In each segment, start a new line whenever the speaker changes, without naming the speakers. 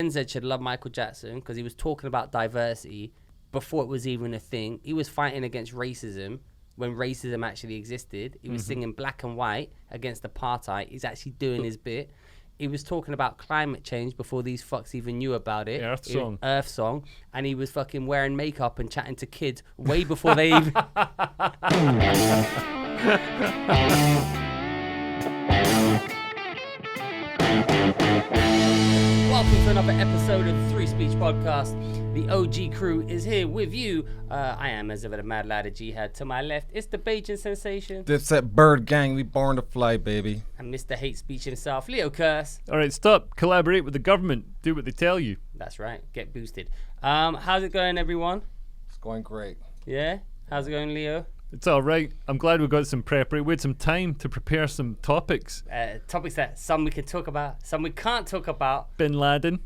Gen Z should love Michael Jackson because he was talking about diversity before it was even a thing. He was fighting against racism when racism actually existed. He was singing Black and White against apartheid. He's actually doing his bit. He was talking about climate change before these fucks even knew about it. Earth Song. And he was fucking wearing makeup and chatting to kids way before they even... Welcome to another episode of the Three Speech Podcast. The OG crew is here with you. I am, as ever, the mad lad of Jihad. To my left, it's the Beijing sensation.
Dipset Bird Gang, we born to fly, baby.
And Mr. Hate Speech himself, Leo Curse.
All right, stop. Collaborate with the government. Do what they tell you.
That's right. Get boosted. How's it going, everyone?
It's going great.
Yeah? How's it going, Leo?
It's all right. I'm glad we got some preparation. We had some time to prepare some topics.
Topics that some we can talk about, some we can't talk about.
Bin Laden.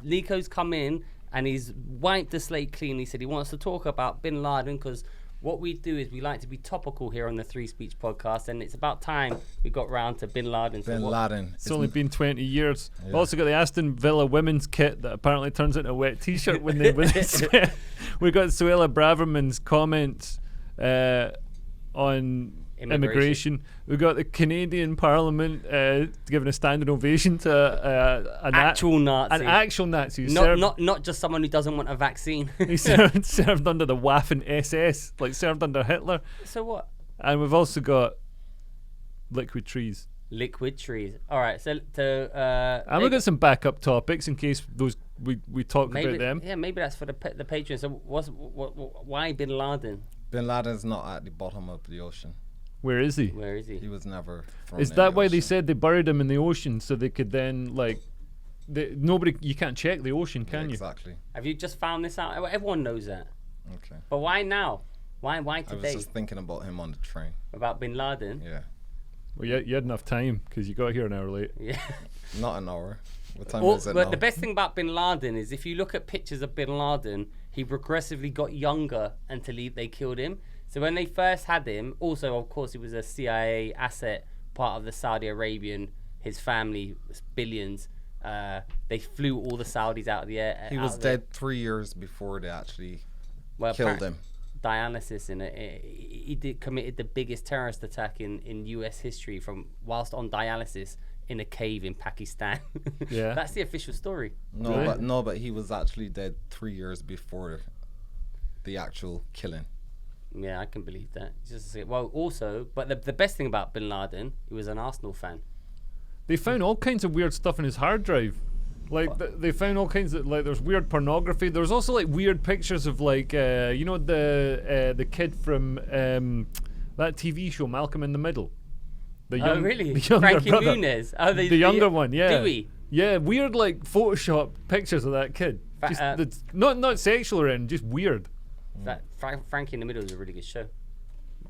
Nico's come in and he's wiped the slate clean. He said he wants to talk about Bin Laden because what we do is we like to be topical here on the Three Speech Podcast, and it's about time we got round to Bin Laden.
It's only been 20 years. Yeah. We've also got the Aston Villa women's kit that apparently turns into a wet t-shirt when they sweat. We got Suella Braverman's comments on immigration. We got the Canadian Parliament giving a standing ovation to an actual Nazi.
Not just someone who doesn't want a vaccine.
He served under the Waffen SS, like served under Hitler.
So what?
And we've also got liquid trees.
All right, so
and we've got some backup topics in case those we talk about them.
Yeah, maybe that's for the patrons. So why Bin Laden?
Bin Laden's not at the bottom of the ocean.
Where is he?
He was never thrown
Is that why they said they buried him in the ocean so they could then you can't check the ocean, can you?
Exactly.
Have you just found this out? Everyone knows that.
Okay.
But why now? Why today?
I was just thinking about him on the train.
About Bin Laden?
Yeah.
Well, you had enough time because you got here an hour late.
Yeah.
Not an hour. What time is it now?
But the best thing about Bin Laden is if you look at pictures of Bin Laden, he progressively got younger until they killed him. So when they first had him, also, of course, he was a CIA asset, part of the Saudi Arabian, his family, billions. They flew all the Saudis out of the air.
He was dead 3 years before they actually killed him.
Dialysis he committed the biggest terrorist attack in US history whilst on dialysis in a cave in Pakistan.
Yeah.
That's the official story.
But he was actually dead 3 years before the actual killing.
Yeah, I can believe that. But the best thing about Bin Laden, he was an Arsenal fan.
They found all kinds of weird stuff in his hard drive. Like they found all kinds of there's weird pornography. There's also weird pictures of the kid from that TV show Malcolm in the Middle.
Really?
The younger
Frankie
brother.
Muniz.
The younger one, yeah.
Dewey.
Yeah, weird Photoshop pictures of that kid. Just not sexual or anything, just weird.
Frankie in the Middle is a really good show.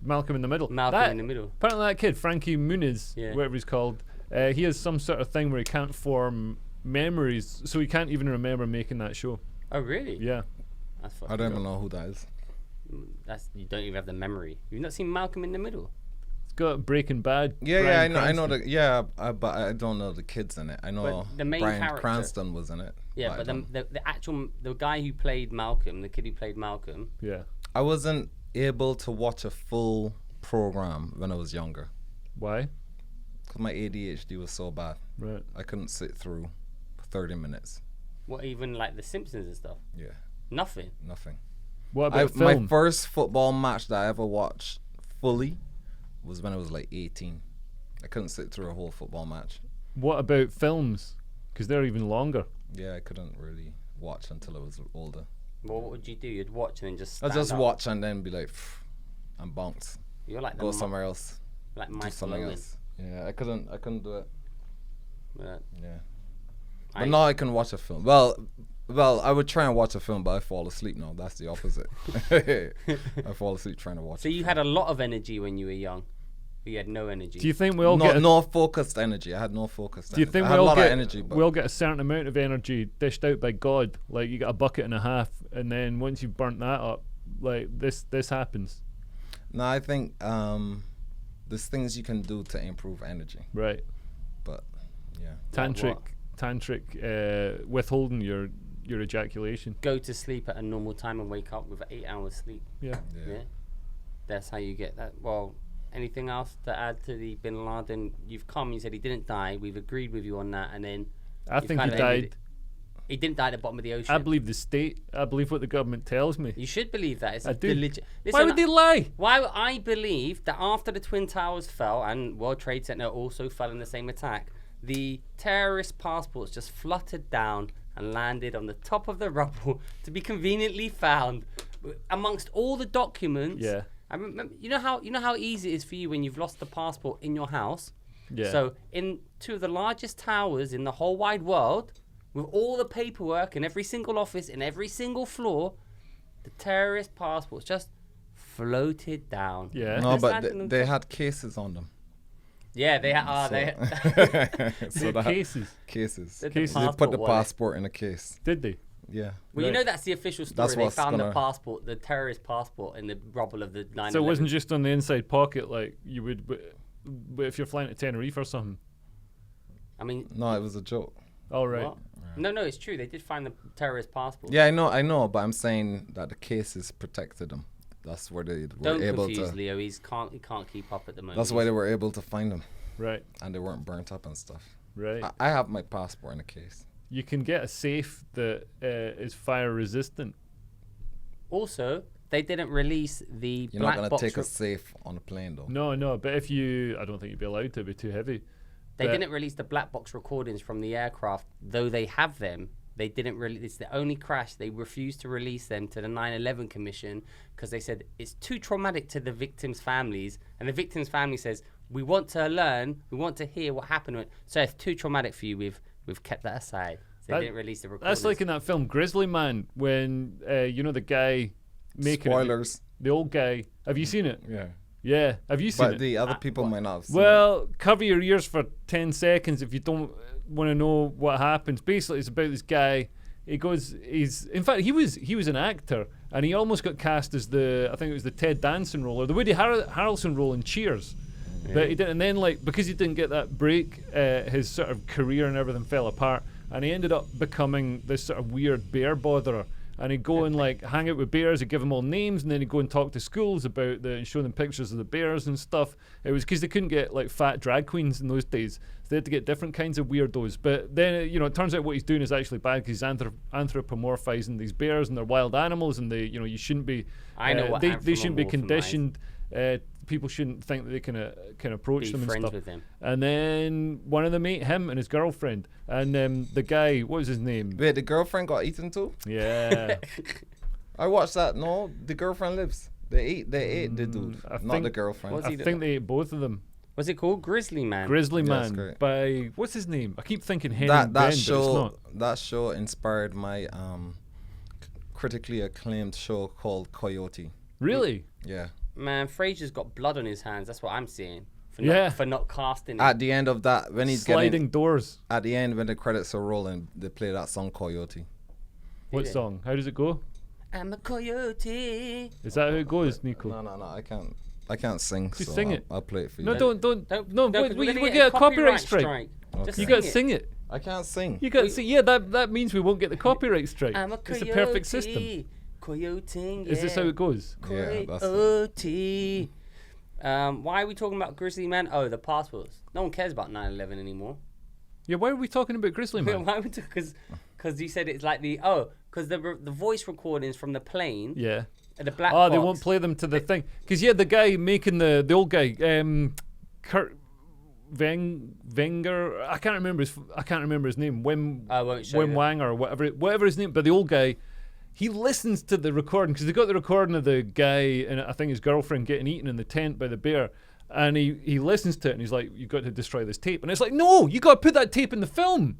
Malcolm in the Middle.
In the Middle.
Apparently that kid, Frankie Muniz, whatever he's called, he has some sort of thing where he can't form memories, so he can't even remember making that show.
Oh, really?
Yeah.
I don't even know who that is.
You don't even have the memory. You've not seen Malcolm in the Middle?
It's got Breaking Bad.
Yeah, I know but I don't know the kids in it. I know
the main
Bryan
character,
Cranston was in it.
Yeah, but the guy who played Malcolm, the kid who played Malcolm.
Yeah.
I wasn't able to watch a full program when I was younger.
Why?
Because my ADHD was so bad.
Right.
I couldn't sit through 30 minutes.
What, even like The Simpsons and stuff?
Yeah.
Nothing.
What about film?
My first football match that I ever watched fully was when I was 18. I couldn't sit through a whole football match.
What about films? Because they're even longer.
Yeah, I couldn't really watch until I was older.
Well, what would you do? You'd watch and then just
I'd just watch and then be like, I'm bonked.
You're like
go somewhere else.
Like
do
Michael
something
Owen.
else. Yeah, I couldn't do it.
Yeah.
But now I can watch a film. Well, I would try and watch a film, but I fall asleep now. That's the opposite. I fall asleep trying to watch.
So you had a lot of energy when you were young. But you had no energy.
Do you think we all
no focused energy? I had no focused.
Do you think
I had a lot of energy? But
we all get a certain amount of energy dished out by God? Like you got a bucket and a half, and then once you've burnt that up, this happens.
No, I think there's things you can do to improve energy.
Right.
But yeah.
Tantric tantric withholding your ejaculation.
Go to sleep at a normal time and wake up with 8 hours sleep.
Yeah.
Yeah. That's how you get that. Well, anything else to add to the Bin Laden? You've come, you said he didn't die. We've agreed with you on that. And then
I think he died.
He didn't die at the bottom of the ocean.
I believe the state. I believe what the government tells me.
You should believe that. It's
I do.
Listen,
Why would they lie?
Why I believe that after the Twin Towers fell and World Trade Center also fell in the same attack, the terrorist passports just fluttered down and landed on the top of the rubble to be conveniently found amongst all the documents.
Yeah.
I remember, you know how easy it is for you when you've lost the passport in your house.
Yeah.
So in two of the largest towers in the whole wide world, with all the paperwork in every single office in every single floor, the terrorist passports just floated down.
Yeah.
No,
Just
but
landed on
they
top.
had cases on them.
Yeah, they are.
So-
They
So they had
Cases.
cases.
The
Cases.
They put
passport
the
wallet.
passport in a case.
Did they?
Yeah.
Well, you
Right.
know that's the official story.
That's
They
what's
found the
gonna-
passport, the terrorist passport, in the rubble of the 9/11.
So it wasn't just on the inside pocket like you would if you're flying to Tenerife or something.
I mean,
No, it was a joke.
All right.
what? No, it's true. They did find the terrorist passport.
Yeah, I know, but I'm saying that the cases protected them. That's where they were
Don't
able
confuse
to.
Leo. He can't keep up at the moment.
That's why they were able to find them,
Right.
and they weren't burnt up and stuff.
Right.
I have my passport in a case.
You can get a safe that is fire resistant.
Also, they didn't release the
You're
black
not gonna
box.
take a safe on a plane, though.
No, but if I don't think you'd be allowed to. It'd be too heavy.
They
But-
didn't release the black box recordings from the aircraft, though they have them. They didn't release. It's the only crash. They refused to release them to the 9/11 Commission because they said it's too traumatic to the victims' families. And the victims' family says, we want to learn, we want to hear what happened. So it's too traumatic for you. We've kept that aside. So
That-
they didn't release the recordings.
That's like in that film Grizzly Man when the guy making
Spoilers.
the old guy. Have you seen it?
Yeah.
Yeah. Have you seen
But
it?
the other people might not have seen
Well, cover your ears for 10 seconds if you don't want to know what happens. Basically, it's about this guy. In fact, he was an actor, and he almost got cast as I think it was the Ted Danson role, or the Woody Harrelson role in Cheers. But he didn't, and then because he didn't get that break, his sort of career and everything fell apart, and he ended up becoming this sort of weird bear botherer. And he'd go and hang out with bears, he'd give them all names, and then he'd go and talk to schools about and show them pictures of the bears and stuff. It was because they couldn't get fat drag queens in those days. So they had to get different kinds of weirdos. But then, it turns out what he's doing is actually bad because he's anthropomorphizing these bears and they're wild animals, and you shouldn't be.
I know what
they shouldn't be
anthropomorphism
conditioned. People shouldn't think that they can approach
Be
them and
friends
stuff.
with him.
And then one of them ate him and his girlfriend. And the guy, what was his name?
Wait, the girlfriend got eaten too?
Yeah.
I watched that. No, the girlfriend lives. They ate the dude,
I
not
think-
the girlfriend.
What's
I
he do-
think they ate both of them.
What's it called? Grizzly Man.
Grizzly
Yeah, that's
Man
great.
by what's his name? I keep thinking Henry
that
Ben, but
show
it's not.
that show inspired my critically acclaimed show called Coyote.
Really?
Yeah.
Man, Fraser's got blood on his hands. That's what I'm seeing.
Yeah.
For not casting it.
At the end of that, when he's
Sliding
getting
doors.
at the end when the credits are rolling, they play that song Coyote.
What
they?
song? How does it go?
I'm a coyote.
Is that how it goes, Nico?
No, I can't sing.
Just
so
sing
I'll,
it.
I'll play it for you.
No, don't. No,
'cause
wait,
we're gonna
we get a copyright strike.
Okay.
Just
You
sing
got to
it.
sing it.
I can't sing.
You got to sing. Yeah, that means we won't get the copyright strike.
I'm a
It's
coyote.
the perfect system.
Coyote.
Is this how it goes?
Yeah, that's
Coyote. Why are we talking about Grizzly Man? Oh, the passports. No one cares about 9/11 anymore.
Yeah, why are we talking about Grizzly Man?
Why would? Because you said it's like because the voice recordings from the plane.
Yeah.
The black.
Oh, they
box,
won't play them to the thing. Because, the guy making the old guy, Kurt Wenger, I can't remember his name.
I won't show
Wim
you.
Wang or whatever his name, but the old guy, he listens to the recording because they got the recording of the guy and I think his girlfriend getting eaten in the tent by the bear. And he listens to it and he's like, "You've got to destroy this tape." And it's like, "No, you got to put that tape in the film."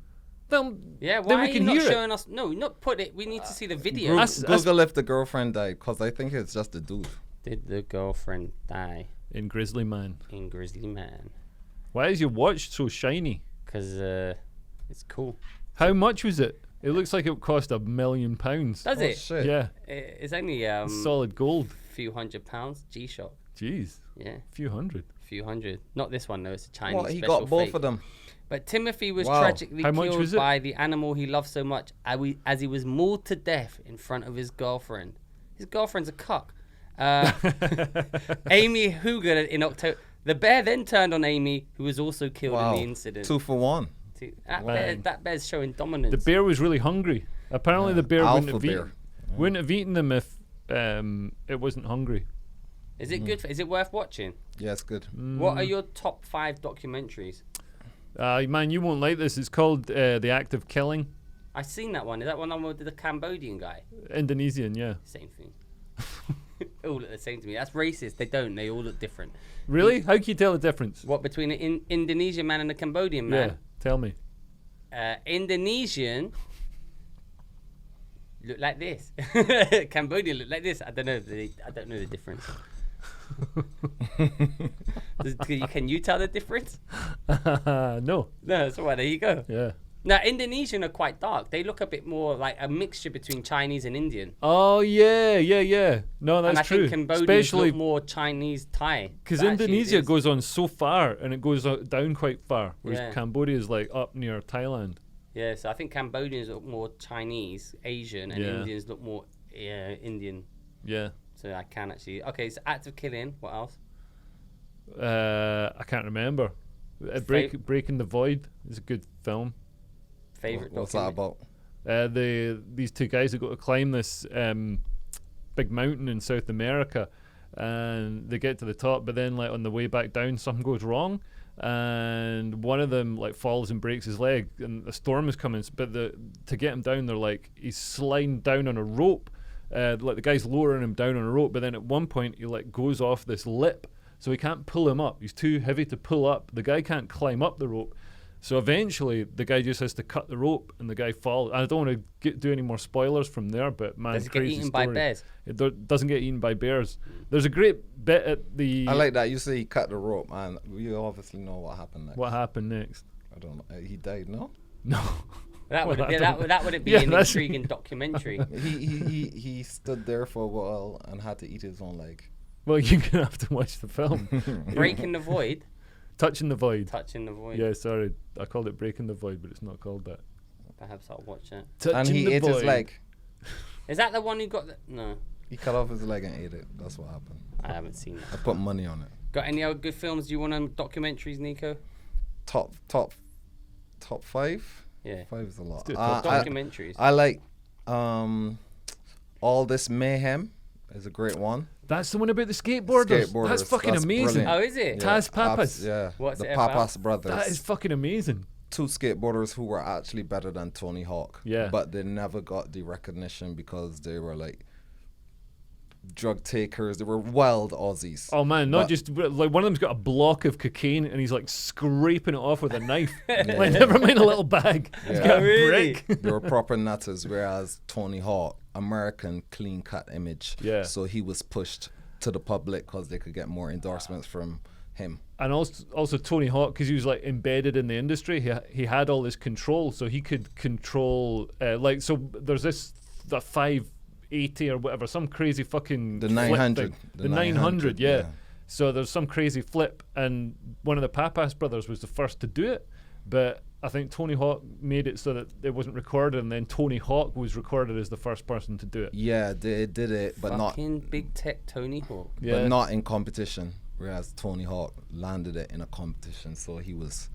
Yeah,
then
why
we
are
can
you not
hear it.
showing us? No, not put it. We need to see the video.
Google,
That's-
Google if the girlfriend died, because I think it's just a dude.
Did the girlfriend die
In Grizzly Man.
in Grizzly Man?
Why is your watch so shiny?
Because it's cool.
How much was it? It looks like it cost £1 million.
Does
Oh,
it?
shit.
Yeah,
It's only
solid gold.
few £100. G-Shock.
Jeez,
Yeah,
a few hundred.
few hundred. Not this one though. It's a Chinese.
What, he
special
got both
fake.
of them.
But Timothy was
Wow.
tragically
How much
killed
was it?
by the animal he loved so much as he was mauled to death in front of his girlfriend. His girlfriend's a cuck. Amy Hoogan in October. The bear then turned on Amy, who was also killed
Wow.
in the incident.
2 for 1.
That bear's showing dominance.
The bear was really hungry. Apparently, the bear
Alpha
wouldn't have eaten them if it wasn't hungry.
Is it good? Is it worth watching?
Yeah, it's good.
What are your top 5 documentaries?
Man, you won't like this. It's called The Act of Killing.
I've seen that one. Is that one with the Cambodian guy?
Indonesian, yeah.
Same thing. All look the same to me. That's racist. They don't. They all look different.
Really? How can you tell the difference?
What, between an Indonesian man and a Cambodian man?
Yeah, tell me.
Indonesian look like this. Cambodian look like this. I don't know. I don't know the difference. Can you tell the difference?
No.
No, that's all right. There you go.
Yeah.
Now, Indonesian are quite dark. They look a bit more like a mixture between Chinese and Indian.
Oh, yeah. No, that's
and I
true.
think Cambodians
Especially
look more Chinese Thai.
because
But actually
Indonesia
it is.
goes on so far and it goes down quite far, whereas
Yeah.
Cambodia is like up near Thailand.
Yeah, so I think Cambodians look more Chinese, Asian, and
Yeah.
Indians look more Indian.
Yeah.
So I can actually. Okay, so Act of Killing. What else?
I can't remember. Breaking the Void is a good film.
Favorite
What's that
document-
about?
These two guys that go to climb this big mountain in South America, and they get to the top, but then like on the way back down, something goes wrong, and one of them like falls and breaks his leg, and a storm is coming. But to get him down, they're like he's sliding down on a rope, like the guy's lowering him down on a rope, but then at one point he like goes off this lip, so he can't pull him up. He's too heavy to pull up. The guy can't climb up the rope. So eventually, the guy just has to cut the rope, and the guy falls. I don't want to do any more spoilers from there, but man,
Does it get
crazy
eaten
story.
by bears?
It doesn't get eaten by bears. There's a great bit at the.
I like that. You say he cut the rope, and you obviously know what happened next.
What happened next?
I don't know. He died, no?
No.
That would
Well, I don't-
that would be
Yeah,
an
that's-
intriguing documentary.
he stood there for a while and had to eat his own leg.
Well, you're gonna have to watch the film.
Breaking the Void,
Touching the Void.
Touching the Void.
Yeah, sorry, I called it Breaking the Void, but it's not called that.
Perhaps I'll watch it.
Touching
And he
the
ate
Void.
his leg.
Is that the one who got the? No,
He cut off his leg and ate it. That's what happened.
I haven't seen
I
that.
put money on it.
Got any other good films you want on documentaries, Nico?
Top 5?
Yeah.
5 is a lot.
do top
Documentaries.
I like All This Mayhem is a great one.
That's the one about the skateboarders.
Skateboarders,
That's fucking
that's
amazing.
brilliant.
Oh, is it?
Taz Pappas.
Yeah.
What's
the
it about?
Pappas brothers.
That is fucking amazing.
2 skateboarders who were actually better than Tony Hawk.
Yeah.
But they never got the recognition because they were like drug takers. They were wild Aussies.
Oh man, not
But-
just like one of them's got a block of cocaine and he's like scraping it off with a knife. Like never mind a little bag. He's
Yeah.
got a
Really?
brick.
They were proper nutters, whereas Tony Hawk, American clean cut image.
Yeah.
So he was pushed to the public because they could get more endorsements from him.
And also Tony Hawk, because he was like embedded in the industry, he had all this control, so he could control like so. There's the 580 or whatever, some crazy fucking
The
flip
900.
thing. The 900, yeah. So there's some crazy flip, and one of the Pappas brothers was the first to do it, but I think Tony Hawk made it so that it wasn't recorded, and then Tony Hawk was recorded as the first person to do it.
Yeah, they did it, but
Fucking big tech Tony Hawk.
Yeah.
but not in competition. Whereas Tony Hawk landed it in a competition, so he was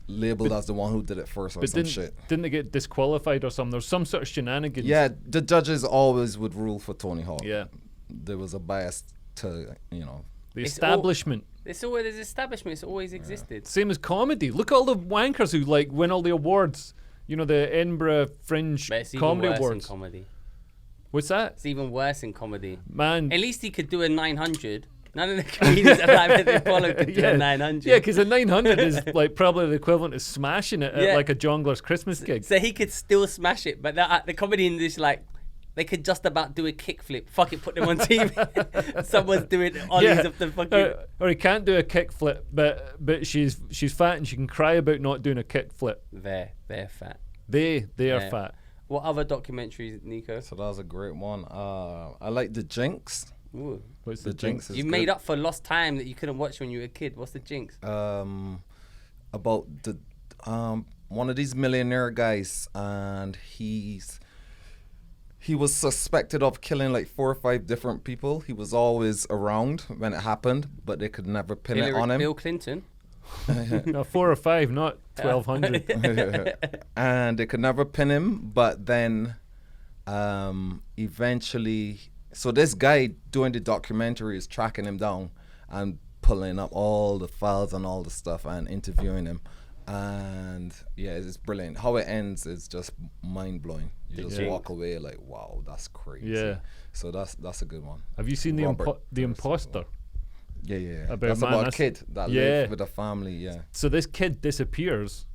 labeled as the one who did it first or
But
some shit.
didn't they get disqualified or something? There's some sort of shenanigans.
Yeah, the judges always would rule for Tony Hawk.
Yeah.
There was a bias to,
The
It's
establishment.
It's always there's establishment. It's always existed.
Same as comedy. Look at all the wankers who like win all the awards. You know, the Edinburgh Fringe
But it's even
Comedy
worse
Awards.
in comedy.
What's that?
It's even worse in comedy.
Man.
At least he could do a 900. None of the comedians that I've ever followed could do a 900.
Yeah, because a 900 is like probably the equivalent of smashing it
Yeah.
at like a jongler's Christmas gig.
So he could still smash it, but the comedy industry, like, they could just about do a kickflip. Fuck it, put them on TV. Someone's doing ollies of the fucking.
Or he can't do a kickflip, but she's fat and she can cry about not doing a kickflip.
They're fat.
They are
Yeah.
fat.
What other documentaries, Nico?
So that was a great one. I like The Jinx.
Ooh.
What's
The Jinx is
You
good.
made up for lost time that you couldn't watch when you were a kid. What's the jinx?
About the one of these millionaire guys, and he was suspected of killing like 4 or 5 different people. He was always around when it happened, but they could never pin it on him.
Bill Clinton.
No, 4 or 5, not 1,200.
And they could never pin him, but then eventually, so this guy doing the documentary is tracking him down and pulling up all the files and all the stuff and interviewing him. And yeah, it's brilliant. How it ends is just mind-blowing. You just walk away like, wow, that's crazy.
Yeah.
So that's a good one.
Have you seen the Imposter?
Yeah.
About
That's about a kid that lives with a family, yeah.
So this kid disappears,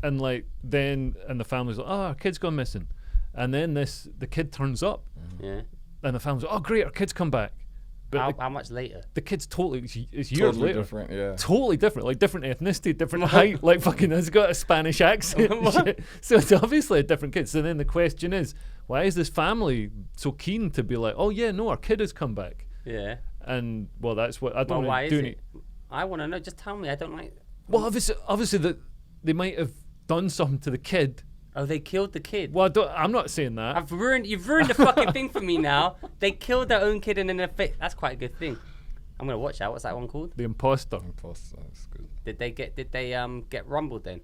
and like then the family's like, oh, our kid's gone missing, and then the kid turns up, and the family's like, oh great, our kid's come back. But
how much later?
The kid's it's years
Totally
later.
different, yeah.
Totally different, like different ethnicity, different height, like fucking has got a Spanish accent. and shit. So it's obviously a different kid. So then the question is, why is this family so keen to be like, oh yeah, no, our kid has come back?
Yeah.
And well, that's what I don't.
Why is it? I want to know. Just tell me. I don't like.
Well, obviously that they might have done something to the kid.
Oh, they killed the kid.
Well, I'm not saying that.
You've ruined the fucking thing for me now. They killed their own kid and then that's quite a good thing. I'm gonna watch that. What's that one called?
The Imposter.
That's good.
Did they get rumbled then?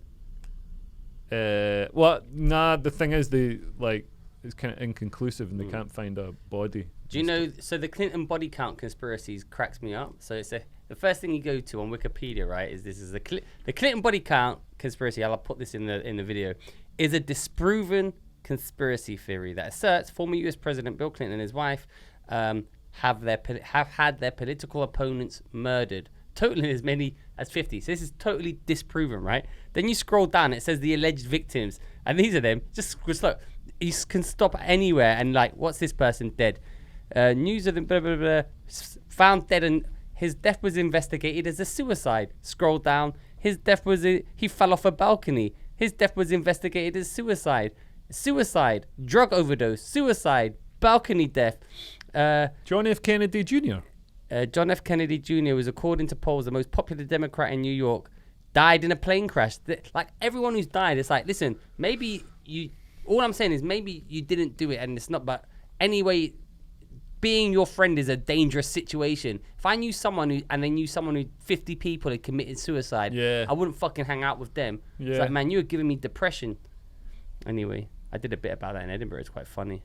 Well, nah. The thing is, it's kind of inconclusive and they can't find a body.
Do you know? So the Clinton body count conspiracies cracks me up. So it's the first thing you go to on Wikipedia, right? Is the Clinton body count conspiracy? I'll put this in the video. Is a disproven conspiracy theory that asserts former U.S. President Bill Clinton and his wife have had their political opponents murdered, totaling as many as 50. So this is totally disproven, right? Then you scroll down, it says the alleged victims, and these are them. Just look, you can stop anywhere and like, what's this person dead? News of them, blah, blah, blah, found dead, and his death was investigated as a suicide. Scroll down, his death was he fell off a balcony. His death was investigated as suicide, drug overdose, suicide, balcony death.
John F. Kennedy Jr.
John F. Kennedy Jr. was, according to polls, the most popular Democrat in New York. Died in a plane crash. Like everyone who's died, it's like, listen, maybe you. All I'm saying is maybe you didn't do it, and it's not. But anyway, being your friend is a dangerous situation. If I knew someone who 50 people had committed suicide, I wouldn't fucking hang out with them. Yeah. It's like, man, you were giving me depression. Anyway, I did a bit about that in Edinburgh. It's quite funny.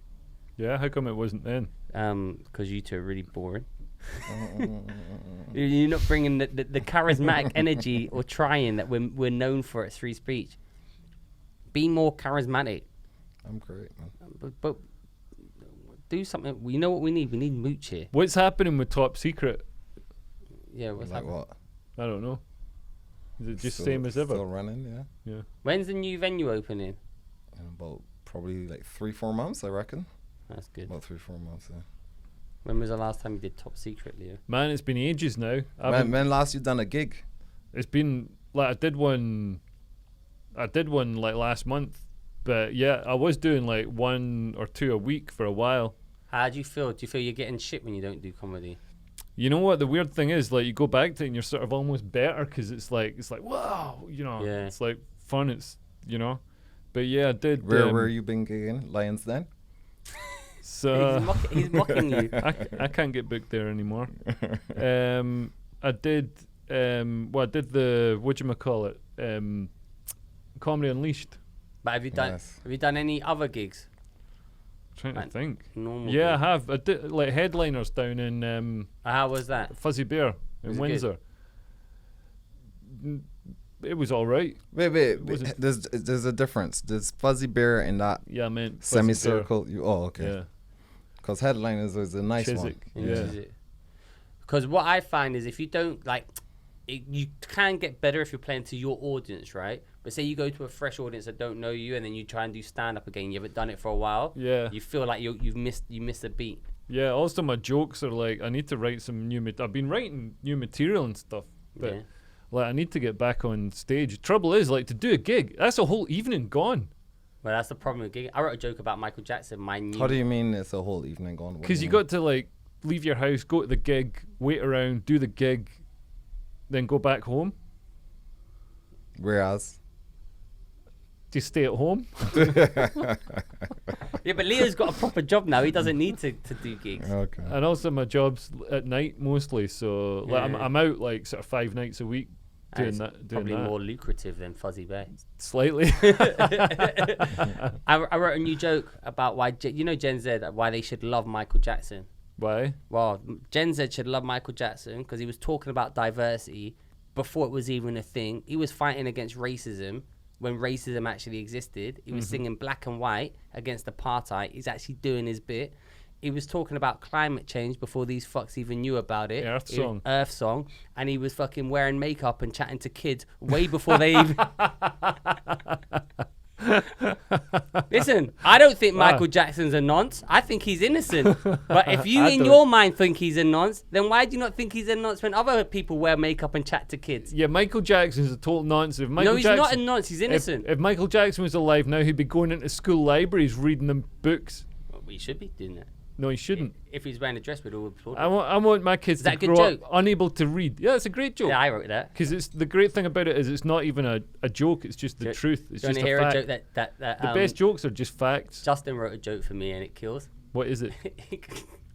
Yeah, how come it wasn't then?
Because you two are really boring. You're not bringing the charismatic energy or trying that we're known for at Free Speech. Be more charismatic.
I'm great, man.
But do something. You know what we need? We need mooch here.
What's happening with Top Secret?
Yeah, what's happening?
What?
I don't know. Is it just same as ever?
Still running, yeah.
When's the new venue opening?
In about probably like 3-4 months, I reckon.
That's good.
About 3-4 months, yeah.
When was the last time you did Top Secret, Leo?
Man, it's been ages now.
When last you done a gig?
It's been like I did one like last month, but yeah, I was doing like 1 or 2 a week for a while.
How do you feel? Do you feel you're getting shit when you don't do comedy?
You know what? The weird thing is, like, you go back to it and you're sort of almost better because it's like wow, you know, it's like fun. It's but yeah, I did.
Where you been gigging? Lions Den?
So
he's mocking you.
I can't get booked there anymore. I did the Comedy Unleashed.
But have you done any other gigs?
Trying to think.
Normal
yeah,
gigs.
I have. I did like headliners down in
how was that?
Fuzzy Bear in Windsor. It was all right.
Wait. There's a difference. There's Fuzzy Bear in that semicircle. Okay.
Yeah.
Because headliners is a nice
Chiswick.
one.
Yeah.
Because what I find is if you don't like, you can get better if you're playing to your audience, right? But say you go to a fresh audience that don't know you, and then you try and do stand up again. You haven't done it for a while.
Yeah.
You feel like you missed a beat.
Yeah. Also, my jokes are like I need to write some new. I've been writing new material and stuff, but like I need to get back on stage. Trouble is, like to do a gig, that's a whole evening gone.
Well, that's the problem with gigging. I wrote a joke about Michael Jackson.
How do you mean it's a whole evening gone?
Because you got to like leave your house, go to the gig, wait around, do the gig, then go back home.
Whereas
Just stay at home.
Yeah, but Leo's got a proper job now. He doesn't need to do gigs.
Okay.
And also my job's at night mostly, so like,
Yeah.
I'm out like sort of 5 nights a week
And
doing
it's
that.
probably more lucrative than Fuzzy Bear.
Slightly.
I wrote a new joke about why Gen Z, why they should love Michael Jackson.
Why?
Well, Gen Z should love Michael Jackson because he was talking about diversity before it was even a thing. He was fighting against racism when racism actually existed. He was singing Black and White against apartheid. He's actually doing his bit. He was talking about climate change before these fucks even knew about it.
Earth Song.
Earth Song. And he was fucking wearing makeup and chatting to kids way before they even... Listen, I don't think Michael Jackson's a nonce. I think he's innocent. But if you in your mind think he's a nonce, then why do you not think he's a nonce when other people wear makeup and chat to kids?
Yeah, Michael Jackson's a total nonce. If Michael
No, he's
Jackson,
not a nonce. He's innocent.
If Michael Jackson was alive now, he'd be going into school libraries reading them books.
Well, we should be doing that.
No, he shouldn't.
If he's wearing a dress, we'd all applaud.
I want my kids
Is that
to
a good
grow
joke?
up unable to read. Yeah, it's a great joke.
Yeah, I wrote that.
Because it's the great thing about it is it's not even a joke. It's just the truth. It's
Do you
just
want to hear
a
a
fact.
joke that
The best jokes are just facts.
Justin wrote a joke for me and it kills.
What is it?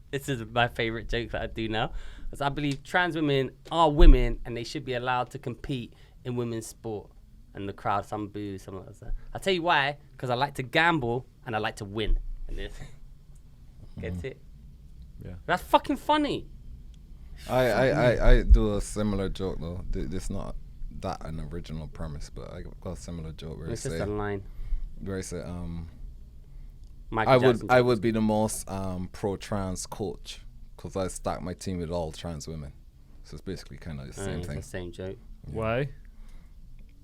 This is my favorite joke that I do now. Because I believe trans women are women and they should be allowed to compete in women's sport. And the crowd, some boo, some like that. I'll tell you why. Because I like to gamble and I like to win. And this, gets it?
Yeah.
That's fucking funny.
I do a similar joke though. It's not that an original premise, but I got a similar joke where
It's just a line.
I say
Michael Jackson
I
joke.
would be the most pro-trans coach because I stack my team with all trans women. So it's basically kind of the same
It's
thing.
the same joke.
Why?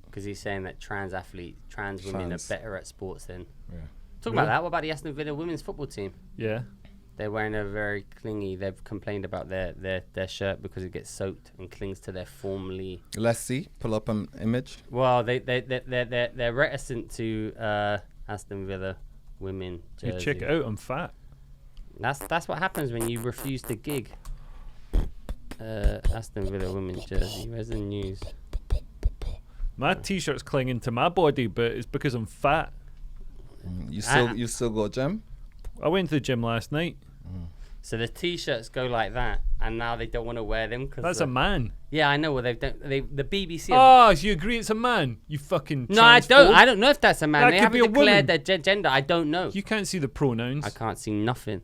Because he's saying that trans women are better at sports than.
Yeah.
Talk about that. What about the Aston Villa women's football team?
Yeah.
They're wearing a very clingy. They've complained about their shirt because it gets soaked and clings to their formerly.
Let's see. Pull up an image.
Well, they're reticent to Aston Villa women jersey.
You check it out. I'm fat.
That's what happens when you refuse to gig. Aston Villa women's jersey. Where's the news?
My t-shirt's clinging to my body, but it's because I'm fat.
You still go gym?
I went to the gym last night.
So the t-shirts go like that, and now they don't want to wear them because
That's a man.
Yeah, I know. Well, the BBC.
Oh, so you agree it's a man? You fucking.
No, I don't.
transphobe.
I don't know if that's a man.
That
They
could
haven't
be a
declared
woman.
their gender. I don't know.
You can't see the pronouns.
I can't see nothing.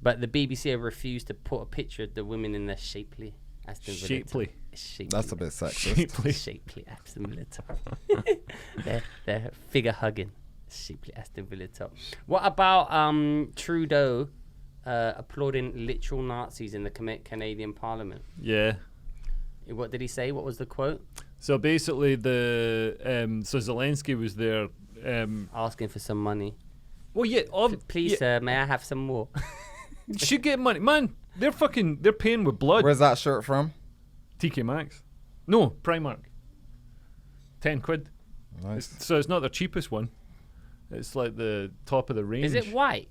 But the BBC have refused to put a picture of the women in their shapely Aston Villa.
Shapely.
Shapely.
That's a bit sexist.
Shapely.
Shapely Aston Villa top. they're figure hugging. Shapely Aston Villa top. What about Trudeau applauding literal Nazis in the Canadian Parliament?
Yeah.
What did he say? What was the quote?
So basically, so Zelensky was there.
Asking for some money.
Well, yeah.
Please, sir, may I have some more?
Should get money, man. They're paying with blood.
Where's that shirt from?
TK Maxx. No, Primark. 10 quid.
Nice.
So it's not the cheapest one. It's like the top of the range.
Is it white?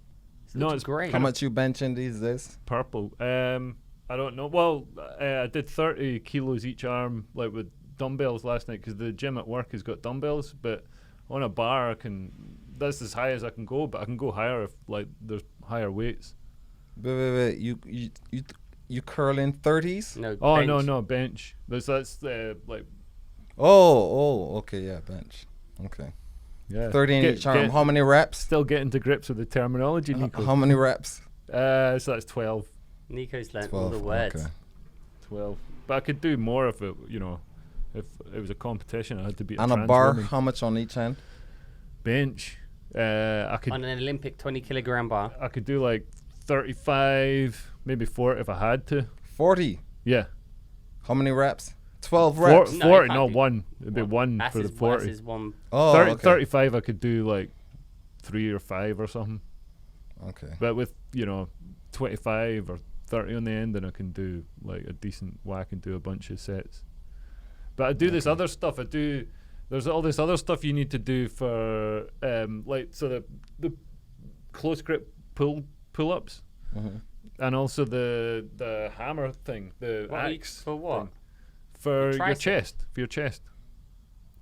No, it's
great.
How much you benching these days?
purple? I don't know. Well, I did 30 kilos each arm, like with dumbbells last night, because the gym at work has got dumbbells. But on a bar, that's as high as I can go. But I can go higher if like there's higher weights.
Wait. You curling 30s?
No.
Oh
bench.
no, bench. That's like
Oh, okay, yeah, bench. Okay.
yeah.
30 in each arm. How many reps?
Still getting to grips with the terminology, Nico.
How many reps?
So that's 12.
Nico's learned all
12.
the words.
Okay.
12. But I could do more if it was a competition. I had to be
And a bar, how much on each end?
bench. I could
On an Olympic 20 kilogram bar.
I could do like 35, maybe 40 if I had to.
40.
Yeah.
How many reps? 12 reps.
No,
40,
it
no,
can't be.
one. It'd be one
That's
for the
his,
40.
That's his one.
Oh,
30,
okay.
35 I could do like 3 or 5 or something.
Okay.
But with 25 or 30 on the end, then I can do like a decent whack and do a bunch of sets. But I do this other stuff. There's all this other stuff you need to do for the close grip pull-ups, and also the hammer thing, the
What,
axe
for what?
thing. For your
tricep?
chest. For your chest.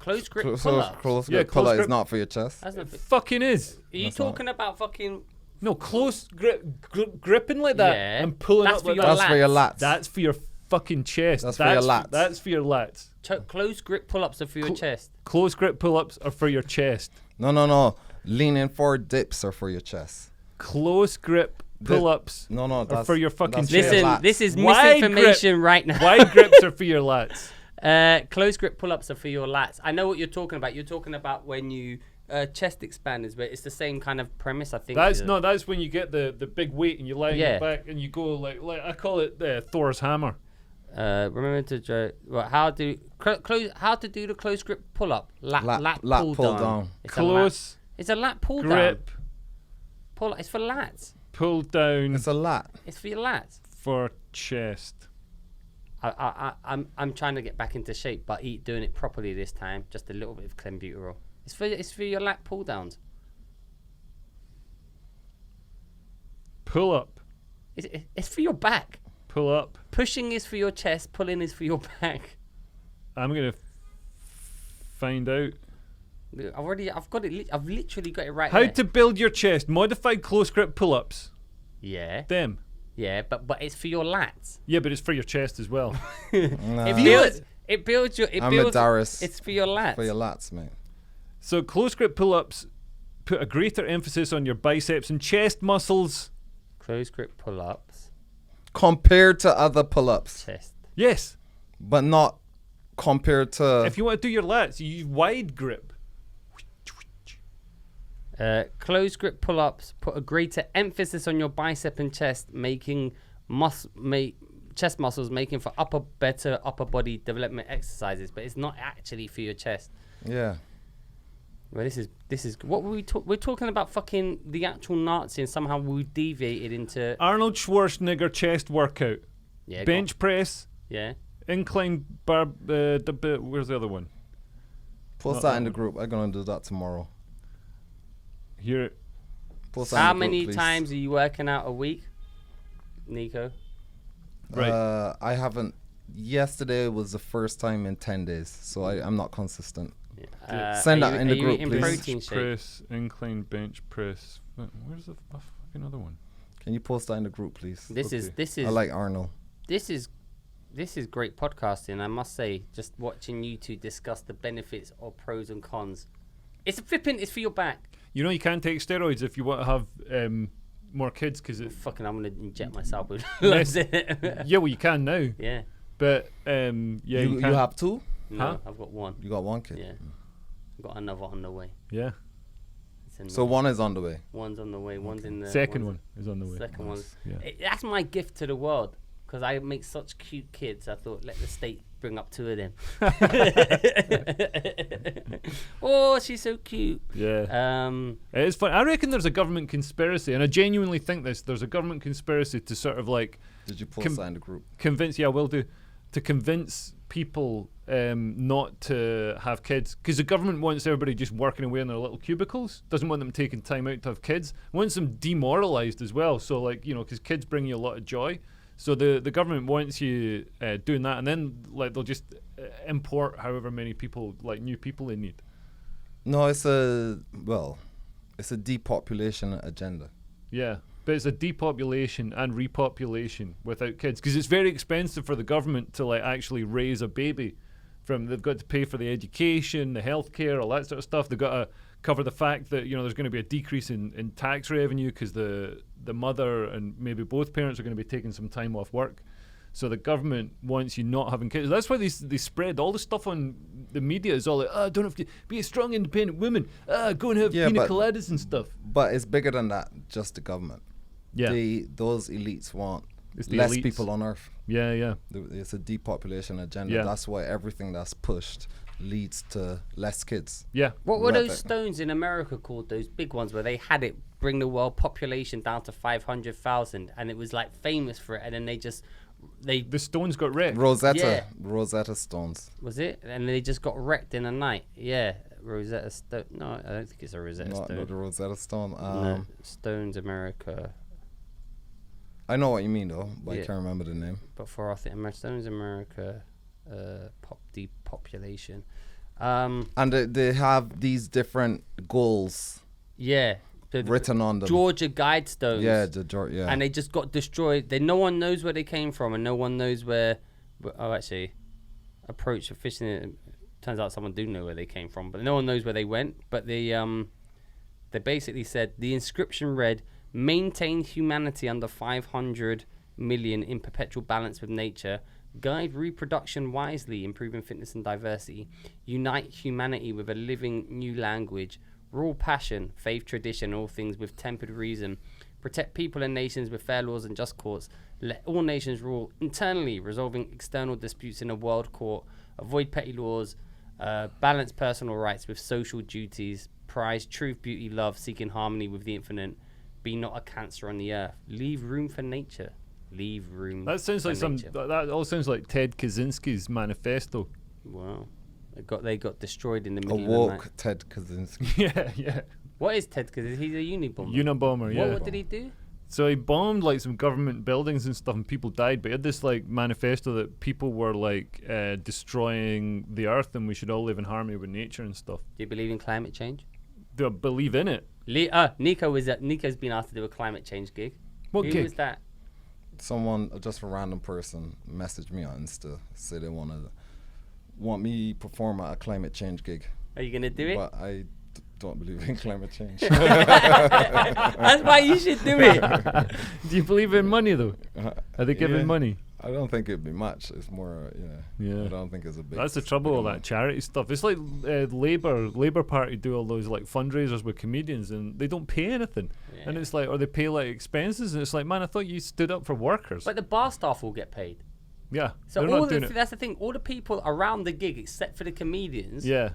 Close grip
Close
pull-ups.
close
Yeah,
grip pull
close
up is
grip.
not for your chest.
That's not
It fucking is.
Are you
That's not-
talking about fucking?
No, close grip, gripping like that
Yeah.
and pulling
That's
up
for
like
your
that.
That's for your lats.
That's for your fucking chest.
That's for your lats.
That's for your lats.
Close grip pull-ups are for your chest.
Close grip pull-ups are for your chest.
No. Leaning forward dips are for your chest.
Close grip pull-ups
No,
are
that's
for your fucking
that's for your
chest.
Listen,
lats.
this is
Wide
misinformation right now.
Wide grips are for your lats.
Close grip pull-ups are for your lats. I know what you're talking about. You're talking about when you chest expanders, but it's the same kind of premise, I think.
That's when you get the big weight and you lie on
Yeah.
your back and you go like I call it Thor's hammer.
Remember to how to do the close grip pull-up. Lat
pull
pull
down.
Close
It's a lat pull down.
grip
Pull. It's for lats.
pull down
It's a lat.
It's for your lats.
for chest.
I'm trying to get back into shape, but doing it properly this time. Just a little bit of clenbuterol. It's for your lat pull downs.
Pull up.
It's for your back.
Pull up.
Pushing is for your chest. Pulling is for your back.
I'm gonna find out
I've got it. I've literally got it right
how
there.
to build your chest. Modified close grip pull-ups.
Yeah,
Them.
yeah, but it's for your lats.
Yeah, but it's for your chest as well.
Nah.
It builds your.
I'm a Darius.
It's for your lats.
For your lats, mate.
So close grip pull-ups put a greater emphasis on your biceps and chest muscles.
Close grip pull-ups.
Compared to other pull-ups,
Chest.
Yes.
but not compared to.
If you want to do your lats, you use wide grip.
Close grip pull-ups put a greater emphasis on your bicep and chest, making chest muscles, making for better upper body development exercises. But it's not actually for your chest.
Yeah.
Well, this is what were we we're talking about fucking the actual Nazi, and somehow we deviated into
Arnold Schwarzenegger chest workout.
yeah, go on.
Bench press,
Yeah,
incline bar. Where's the other one?
Post that in the group. I'm gonna do that tomorrow.
Here.
Post that
how
in the group,
many
please.
times are you working out a week, Nico?
Right.
I haven't. Yesterday was the first time in 10 days, so I'm not consistent. Send
are
that
you-
in the
are you
group,
eating
please.
protein
Bench
shake?
press, incline bench press. Where's the fucking other one?
Can you post that in the group, please?
This is
I like Arnold.
this is great podcasting. I must say, just watching you two discuss the benefits or pros and cons. It's for your back.
You know you can't take steroids if you want to have more kids because it.
Fucking, I'm gonna inject myself with
Yes.
loads.
Yeah, well you can now,
Yeah.
but yeah,
You
can't.
have two?
No,
Huh?
I've got one.
You got one kid?
Yeah. I've got another on the way.
Yeah.
It's in
So one is on the way.
one's on the way. One's in the
Second one is on the way.
Second one.
Yeah.
That's my gift to the world because I make such cute kids. I thought let the state bring up two of them. Oh, she's so cute.
Yeah. It's fun. I reckon there's a government conspiracy, and I genuinely think this. There's a government conspiracy to sort of like
Did you post that in the group?
convince. Yeah, I will do. To convince people not to have kids, because the government wants everybody just working away in their little cubicles. Doesn't want them taking time out to have kids. Wants them demoralized as well. So like because kids bring you a lot of joy. So the government wants you doing that, and then like they'll just import however many people, like new people they need.
No, it's a depopulation agenda.
Yeah, but it's a depopulation and repopulation without kids, because it's very expensive for the government to like actually raise a baby. They've got to pay for the education, the healthcare, all that sort of stuff. They've got to cover the fact that there's going to be a decrease in tax revenue because the mother and maybe both parents are going to be taking some time off work. So the government wants you not having kids. That's why they spread all the stuff on the media. Is all like, don't have to be a strong, independent woman. Go and have pina coladas and stuff.
But it's bigger than that. Just the government.
Yeah,
Those elites want
it's the
less
elites.
people on Earth.
Yeah.
It's a depopulation agenda.
Yeah.
That's why everything that's pushed leads to less kids.
Yeah.
What were
Right
those
there.
stones in America called? Those big ones where they had it bring the world population down to 500,000, and it was like famous for it, and then
The stones got wrecked.
Rosetta stones.
Was it? And they just got wrecked in a night. Yeah, Rosetta Stone. No, I don't think it's a Rosetta
Not
Stone.
the Rosetta Stone.
No, Stones America.
I know what you mean though, but
Yeah.
I can't remember the name.
But for I think Stones America, depopulation.
And they have these different goals
Yeah.
written on them.
Georgia Guidestones.
Yeah.
And they just got destroyed. No one knows where they came from, and no one knows where. Oh, actually, approach of fishing. Turns out someone do know where they came from, but no one knows where they went. But they basically said the inscription read, "Maintain humanity under 500 million in perpetual balance with nature. Guide reproduction wisely, improving fitness and diversity. Unite humanity with a living new language. Rule passion, faith, tradition, all things with tempered reason. Protect people and nations with fair laws and just courts. Let all nations rule internally, resolving external disputes in a world court. Avoid petty laws. Balance personal rights with social duties. Prize truth, beauty, love, seeking harmony with the infinite. Be not a cancer on the earth. Leave room for nature. Leave room.
That sounds
for
like some.
nature."
That all sounds like Ted Kaczynski's manifesto.
Wow. They got destroyed in the middle of the
Awoke
night.
Ted Kaczynski.
Yeah.
What is Ted? Because he's a Unibomber.
Unabomber, yeah.
What did he do?
So he bombed like some government buildings and stuff, and people died. But he had this like manifesto that people were like destroying the earth, and we should all live in harmony with nature and stuff.
Do you believe in climate change?
Do I believe in it?
Nico's been asked to do a climate change gig.
What
Who
gig?
was that?
Someone, just a random person, messaged me on Insta, said they want me perform at a climate change gig.
Are you gonna do it?
But I don't believe in climate change.
That's why you should do it.
Do you believe in money though? Are they giving
Yeah.
money?
I don't think it'd be much. It's more,
Yeah.
I don't think it's a big.
That's the trouble with
big
that charity stuff. It's like Labour Party do all those like fundraisers with comedians, and they don't pay anything. And
Yeah.
it's like, or they pay like expenses, and it's like, man, I thought you stood up for workers.
But the bar staff will get paid.
Yeah,
So
they're
all
not doing it.
that's the thing. All the people around the gig, except for the comedians,
Yeah,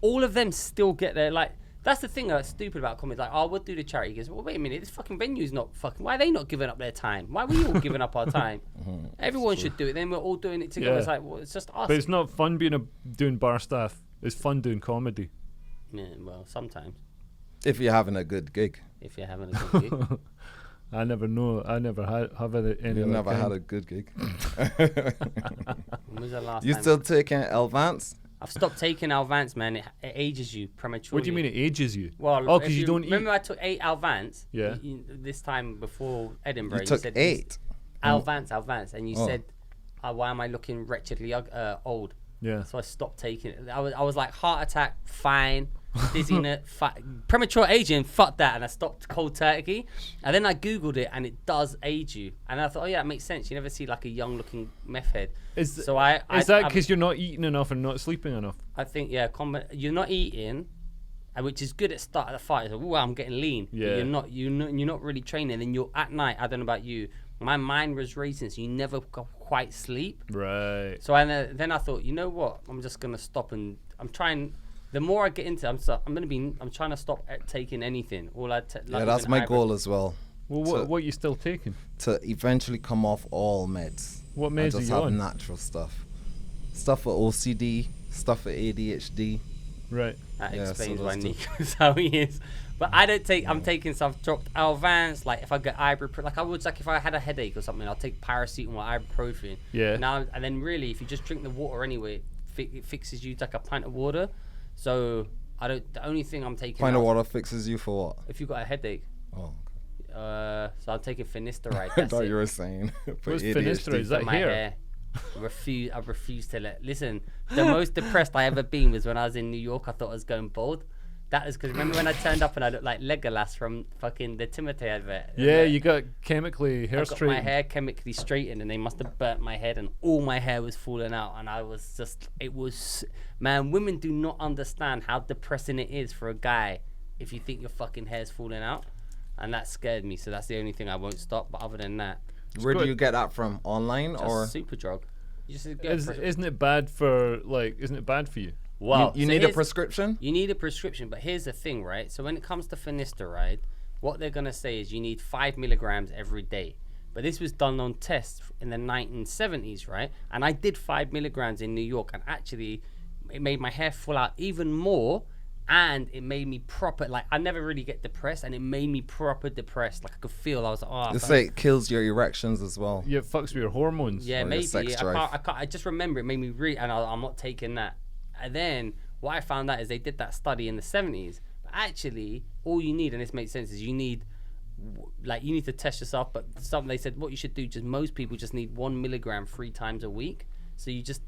all of them still get their like. That's the thing that's stupid about comedy. Like, oh, we'll do the charity. He goes, well, wait a minute, this fucking venue's not fucking. Why are they not giving up their time? Why are we all giving up our time? Everyone should do it. Then we're all doing it together.
Yeah.
It's like, well, it's just us.
but it's not fun doing bar staff. It's fun doing comedy.
Yeah, well, sometimes
If you're having a good gig,
if you're having a good gig.
I never know. I never have any.
you
other
never
kind.
had a good gig.
When was the last
You
time?
still taking Elvance?
I've stopped taking Alvance, man. It ages you prematurely.
What do you mean it ages you?
Well,
oh,
if
because you don't eat.
Remember, I took 8 Alvance.
Yeah.
This time before Edinburgh,
You took
said
8.
Alvance, and you
Oh.
said, "Why am I looking wretchedly old?"
Yeah.
So I stopped taking it. I was like, heart attack, fine. Dizziness, premature aging, fuck that. And I stopped cold turkey. And then I Googled it, and it does age you. And I thought, oh yeah, it makes sense. You never see like a young looking meth head.
Is
that
because you're not eating enough and not sleeping enough?
I think, yeah, you're not eating, which is good at start of the fight. So, ooh, I'm getting lean. But
Yeah.
you're not really training. Then you're at night. I don't know about you. My mind was racing, so you never quite sleep.
Right.
So then I thought, you know what? I'm just gonna stop, and I'm trying. The more I get into, I'm trying to stop taking anything.
Yeah, that's my goal as well.
Well, what are you still taking?
To eventually come off all meds.
What
and
meds
just
are you
have
on?
natural stuff. Stuff for OCD, stuff for ADHD.
Right.
That
Yeah, so
explains why
those two.
Nico's how he is. But I don't take. I'm taking some dropped Alvance. Like if I get like I would like if I had a headache or something, I'll take paracetamol, ibuprofen.
Yeah.
Now and then really, if you just drink the water anyway, it fixes you like a pint of water. So I don't. The only thing I'm taking.
Pint of water fixes you for what?
If you got a headache.
Oh,
So I'm taking finasteride.
I
That's
thought
it.
you were saying. for
What's
ADHD.
finasteride? Is that
For my
hair?
hair. I refuse to listen. The most depressed I ever been was when I was in New York. I thought I was going bald. That is because remember when I turned up and I looked like Legolas from fucking the Timothy advert.
Yeah, you got chemically hair
I got my
straightened.
hair chemically straightened, and they must have burnt my head, and all my hair was falling out, and I was just, man, women do not understand how depressing it is for a guy if you think your fucking hair's falling out, and that scared me. So that's the only thing I won't stop. But other than that,
Where do
good.
you get that from? Online
just
or?
Superdrug. You just get
Isn't it bad for you?
Wow.
You need a prescription?
You need a prescription, but here's the thing, right? So when it comes to finasteride, what they're going to say is you need 5 milligrams every day. But this was done on tests in the 1970s, right? And I did 5 milligrams in New York, and actually it made my hair fall out even more, and it made me proper, like, I never really get depressed, and it made me proper depressed. Like, I could feel, I was like, oh.
It's like it kills your erections as well.
Yeah, it fucks with your hormones.
Yeah,
Or your
maybe.
sex drive.
I just remember it made me and I'm not taking that. And then what I found out is they did that study in the 70s. But actually, all you need, and this makes sense, is you need to test yourself. But something they said, what you should do, just most people just need 1 milligram 3 times a week. So you just,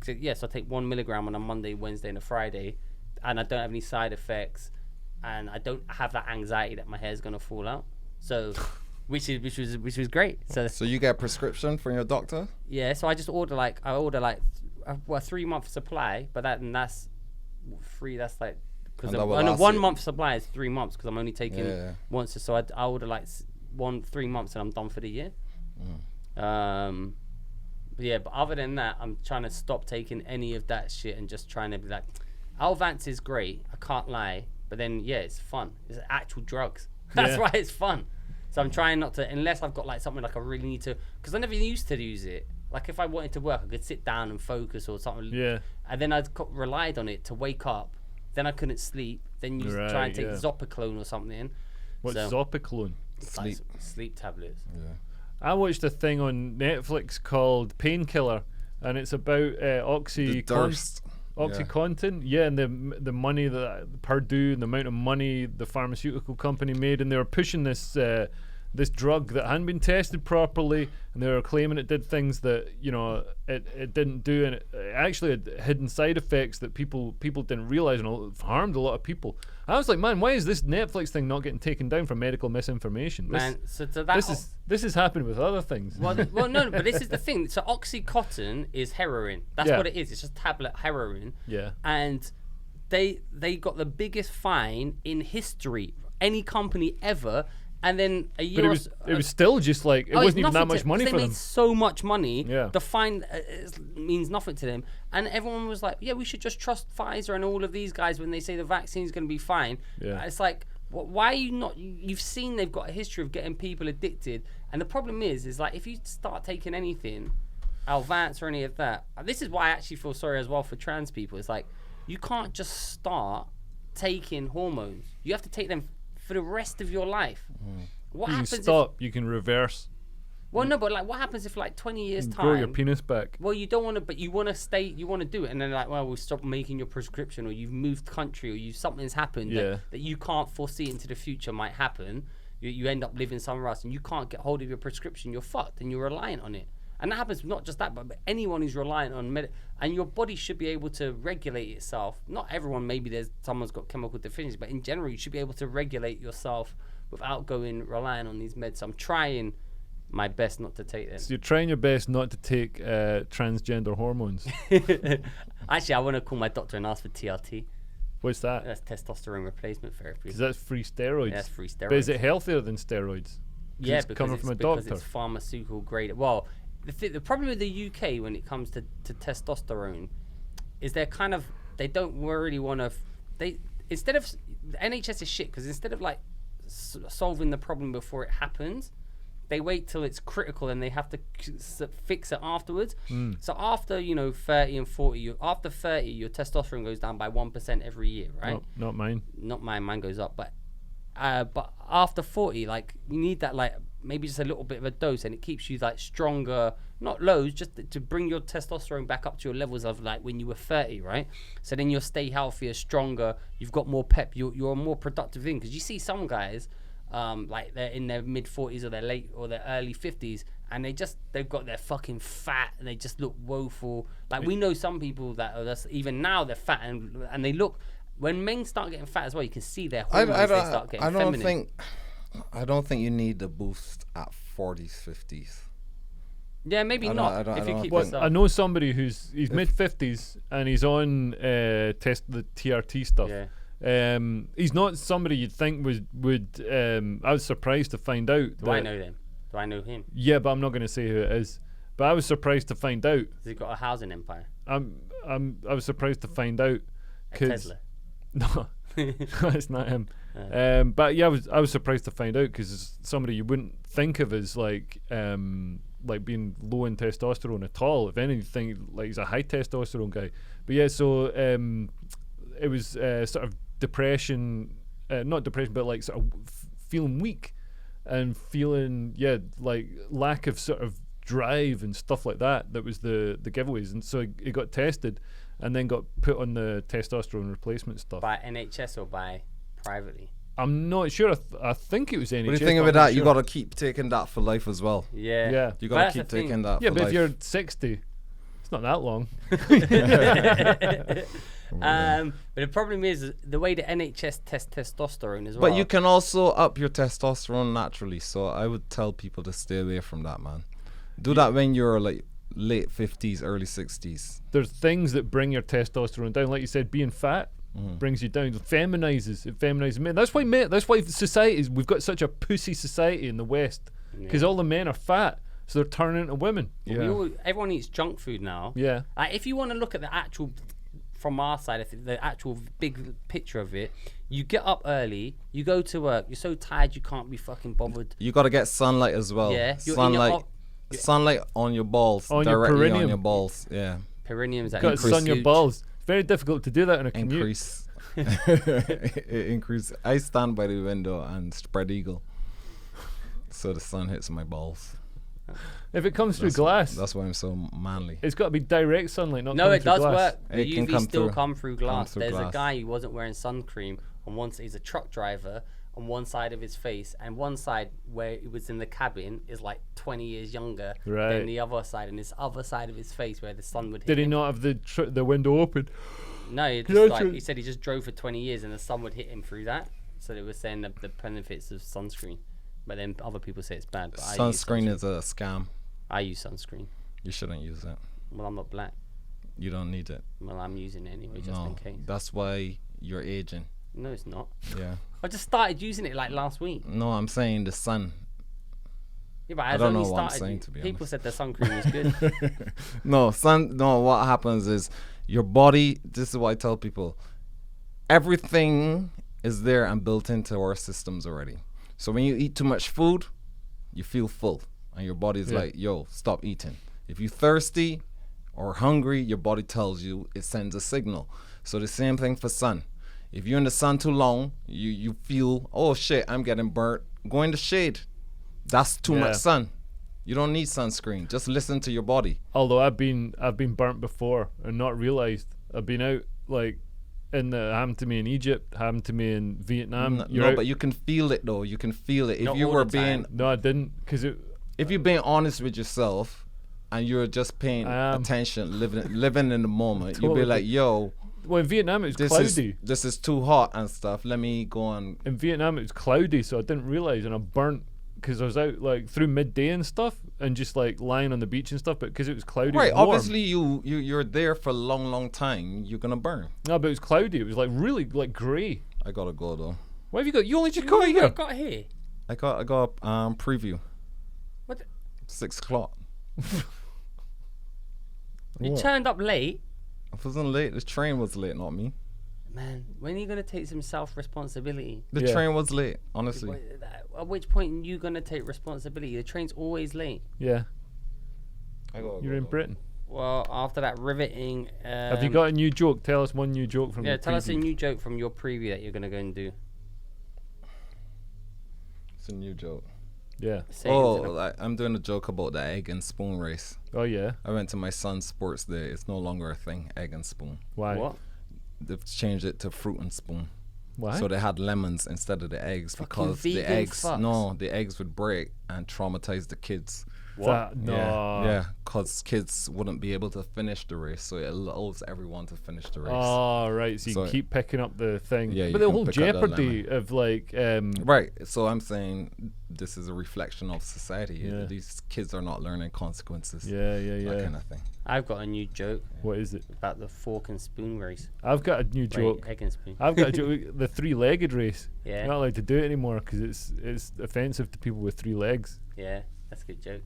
so I take 1 milligram on a Monday, Wednesday, and a Friday, and I don't have any side effects, and I don't have that anxiety that my hair's gonna fall out. So, which was great. So
you get a prescription from your doctor?
Yeah. So I just order a 3-month supply, but that's free. That's like because a 1 month supply is 3 months because I'm only taking once. So I order like 3 months and I'm done for the year. Yeah, but other than that, I'm trying to stop taking any of that shit and just trying to be like, Alvance is great, I can't lie, but then it's fun. It's actual drugs. That's why it's fun. So I'm trying not to, unless I've got like something like I really need to, because I never used to use it. Like if I wanted to work, I could sit down and focus or something. Yeah. And then relied on it to wake up. Then I couldn't sleep. Then you try and take Zopiclone or something.
What's Zopiclone?
Sleep tablets.
Yeah.
I watched a thing on Netflix called Painkiller, and it's about OxyContin, and the money that Purdue and the amount of money the pharmaceutical company made, and they were pushing this drug that hadn't been tested properly, and they were claiming it did things that it didn't do, and it actually had hidden side effects that people didn't realize, and it harmed a lot of people. I was like, man, why is this Netflix thing not getting taken down for medical misinformation? This is happening with other things.
Well, no, but this is the thing. So OxyContin is heroin. That's what it is. It's just tablet heroin.
Yeah.
And they got the biggest fine in history, any company ever. And then a year,
it was still just like it wasn't even that much money for them.
They made so much money.
Yeah.
The fine means nothing to them, and everyone was like, "Yeah, we should just trust Pfizer and all of these guys when they say the vaccine's going to be fine."
Yeah.
It's like, why are you not? You've seen they've got a history of getting people addicted, and the problem is like if you start taking anything, Alvance or any of that. This is why I actually feel sorry as well for trans people. It's like you can't just start taking hormones. You have to take them for the rest of your life. What happens
if you can reverse?
Well, no, but like, what happens if like 20 years time?
Grow your penis back.
Well, you don't want to, but you want to stay. You want to do it, and then like, well, we'll stop making your prescription, or you've moved country, or something's happened that you can't foresee into the future might happen. You end up living somewhere else, and you can't get hold of your prescription. You're fucked, and you're reliant on it. And that happens not just that, but anyone who's reliant on and your body should be able to regulate itself. Not everyone, maybe someone's got chemical deficiency, but in general, you should be able to regulate yourself without relying on these meds. So I'm trying my best not to take them.
So you're trying your best not to take transgender hormones.
Actually, I want to call my doctor and ask for TRT.
What's that?
That's testosterone replacement therapy.
Because that's free steroids.
Yeah, that's free steroids.
But is it healthier than steroids?
Yeah,
because
it's pharmaceutical grade. Well, the problem with the UK when it comes to testosterone is they don't really want to. Instead of the NHS is shit because instead of like solving the problem before it happens, they wait till it's critical and they have to fix it afterwards. So after 30 and 40, after 30, your testosterone goes down by 1% every year, right?
No, not mine.
Not mine. Mine goes up, but after 40, like you need that like maybe just a little bit of a dose, and it keeps you like stronger, not lows, just to bring your testosterone back up to your levels of like when you were 30, right? So then you'll stay healthier, stronger. You've got more pep. You're a more productive thing because you see some guys. Like they're in their mid 40s or their late or their early 50s, and they've got their fucking fat and they just look woeful. Like we know some people that are even now they're fat and they look. When men start getting fat as well, you can see their hormones they start getting feminine.
I don't think you need the boost at 40s, 50s.
Yeah, maybe not.
I know somebody who's mid 50s and he's on the TRT stuff.
Yeah.
He's not somebody you'd think would. I was surprised to find out.
Do I know them? Do I know him?
Yeah, but I'm not going to say who it is. But I was surprised to find out.
Has he got a housing empire?
I was surprised to find out.
Tesla.
No, it's not him. But yeah, I was surprised to find out because it's somebody you wouldn't think of as like being low in testosterone at all. If anything, like he's a high testosterone guy. But yeah, so it was sort of depression, not depression, but like sort of feeling weak and feeling like lack of sort of drive and stuff like that. That was the giveaways, and so he got tested. and then got put on the testosterone replacement stuff.
By NHS or by privately?
I'm not sure. I think it was NHS.
What do you think
but
about
I'm not
that? You
sure.
got to keep taking that for life as well.
Yeah.
Yeah.
You
But
got
that's
to keep
the thing.
taking that
Yeah,
for
but
life.
if you're 60, it's not that long.
But the problem is the way the NHS tests testosterone as well.
But you can also up your testosterone naturally. So I would tell people to stay away from that, man. Do that when you're like late 50s, early 60s.
There's things that bring your testosterone down. Like you said, being fat brings you down. It feminizes men. That's why societies, we've got such a pussy society in the West. Because all the men are fat. So they're turning into women.
Everyone eats junk food now.
Yeah.
Like, if you want to look at the actual, from our side, the actual big picture of it, you get up early, you go to work, you're so tired you can't be fucking bothered.
You got to get sunlight as well.
Yeah, you're in your
Sunlight on your balls,
On your
directly on
perineum.
your balls. Yeah.
Perineums that
Got to
increase
sun your
huge.
balls. It's very difficult to do that in a commute.
Increase. It increase. I stand by the window and spread eagle, so the sun hits my balls.
If it comes through glass,
That's why I'm so manly.
it's got to be direct sunlight, not
No,
coming
it
through
does
glass.
work. The
It can
UV
come
still
through-
come through glass.
through
There's a
glass.
guy who wasn't wearing sun cream on one side. He's a truck driver on one side of his face, and one side where he was in the cabin is like 20 years younger
Right.
than the other side, and this other side of his face where the sun would hit
Did he
him.
not have the window open?
No, he,
Yeah,
just, like,
true.
he said he just drove for 20 years and the sun would hit him through that. So they were saying the benefits of sunscreen. But then other people say it's bad. But I use
Sunscreen is a scam.
I use sunscreen.
You shouldn't use it.
Well, I'm not black.
You don't need it.
Well, I'm using it anyway, just
No,
in case.
that's why you're aging.
No, it's not.
Yeah.
I just started using it like last week.
No, I'm saying the sun.
Yeah, but
I
I
don't
only
know what I'm
started.
saying, to be
People
honest.
said the sun cream was good.
No, what happens is your body, this is what I tell people. Everything is there and built into our systems already. So when you eat too much food, you feel full. And your body's like, yo, stop eating. If you're thirsty or hungry, your body tells you, it sends a signal. So the same thing for sun. If you're in the sun too long, you feel, oh shit, I'm getting burnt. Go in the shade. That's too much sun. You don't need sunscreen. Just listen to your body.
Although I've been burnt before and not realized. I've been out like happened to me in Egypt, happened to me in Vietnam.
No, but you can feel it though. You can feel it. If
Not
you
all
were
the time.
being,
No, I didn't, because
if you're being honest with yourself, and you're just paying attention, living in the moment, you'll be
Totally.
like, yo,
well, in Vietnam it was cloudy.
this is too hot and stuff. Let me go on.
In Vietnam it was cloudy, so I didn't realize, and I burnt because I was out like through midday and stuff, and just like lying on the beach and stuff. But because it was cloudy,
Right,
it was warm.
obviously you're there for a long time. You're gonna burn.
No, but it was cloudy. It was like really like grey.
I gotta go though.
What have you got? You only just got
What
here.
got here?
I got preview.
What? The,
6 o'clock.
you turned up late,
I wasn't late. The train was late, not me.
man. When are you gonna take some self-responsibility?
The
Yeah.
train was late, honestly.
At which point are you gonna take responsibility? The train's always late.
Yeah,
I gotta
you're
go
in
though.
Britain.
Well, after that riveting.
Have you got a new joke? Tell us one new joke from
Yeah,
your
tell us a
preview.
new joke from your preview that you're gonna go and do.
It's a new joke.
Yeah.
Oh, I'm doing a joke about the egg and spoon race.
Oh yeah.
I went to my son's sports day. It's no longer a thing, egg and spoon.
Why?
What?
They've changed it to fruit and spoon.
Why?
So they had lemons instead of the eggs
Fucking
because the
vegan
eggs,
fucks.
the eggs would break and traumatize the kids.
That, no.
Yeah, because kids wouldn't be able to finish the race. So it allows everyone to finish the race.
Oh right, so you
So-
keep picking up the thing.
Yeah, you
but the
can
whole
pick up that
jeopardy of like
Right. So I'm saying this is a reflection of society.
Yeah.
These kids are not learning consequences.
yeah.
That kind of thing.
I've got a new joke
What is it?
about the fork and spoon race.
I've got a new joke.
Egg and spoon.
I've got a joke. The three-legged race.
Yeah.
You're not allowed to do it anymore because it's offensive to people with 3 legs.
Yeah, that's a good joke.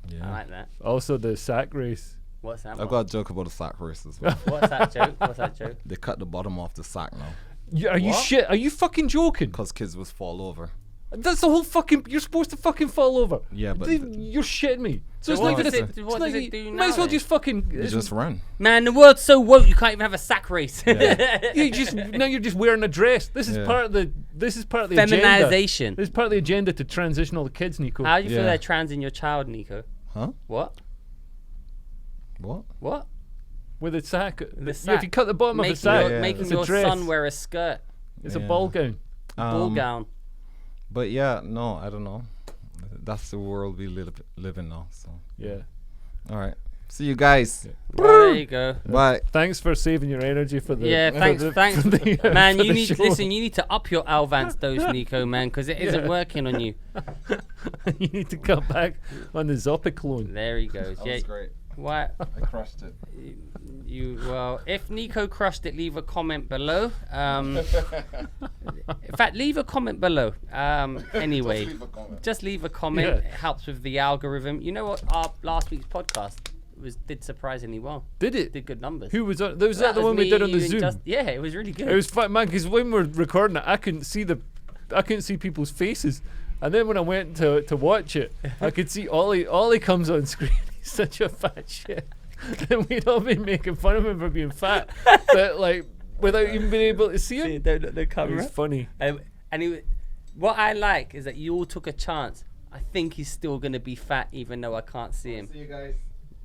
Yeah.
I like that.
Also, the sack race.
What's that?
I've got a joke about the sack race as well.
What's that joke? What's that joke?
They cut the bottom off the sack now
Are you
What?
shit? Are you fucking joking?
because kids was fall over.
That's the whole fucking. You're supposed to fucking fall over.
Yeah, but
You're shitting me. So,
So
it's
what
not even.
does
a-
it-
it's
what
not
does it
even-
do
you might as well
now
just fucking.
you just run.
Man, the world's so woke you can't even have a sack race.
You just now you're just wearing a dress. This is
Yeah.
part of the. This is part of the agenda.
Feminization.
This is part of the agenda to transition all the kids, Nico.
How do you feel
Yeah.
they're trans in your child, Nico?
Huh?
What?
What?
What?
with a sack. Yeah,
sack.
if you cut the bottom of a sack,
making
it's
your
a dress.
son wear a skirt,
It's a ball gown.
ball gown.
But yeah, no, I don't know. That's the world we live in now. So
Yeah.
all right, see you guys.
Well, there you go.
Bye.
Thanks for saving your energy for the.
Yeah, thanks,
for the,
man.
for
You
the
need
show.
listen. You need to up your Alvance dose, Nico, man, because it isn't working on you.
You need to cut back on the Zopiclone.
There he goes.
That
Yeah.
was great.
What?
I crushed it.
Well, if Nico crushed it, leave a comment below. In fact, leave a comment below. Anyway, just leave a comment.
Yeah.
It helps with the algorithm. You know what? Our last week's podcast did surprisingly well.
Did it?
Did good numbers.
Who was on? Was that the
was
one we
me,
did on the
you, and
Zoom?
yeah, it was really good.
It was fun, man. Because when we're recording it, I couldn't see people's faces, and then when I went to watch it, I could see Ollie. Ollie comes on screen. He's such a fat shit, and we'd all been making fun of him for being fat, but like without even being able to see him.
Don't look the
It
camera.
was funny.
And what I like is that you all took a chance. I think he's still going to be fat, even though I can't see him.
See you guys.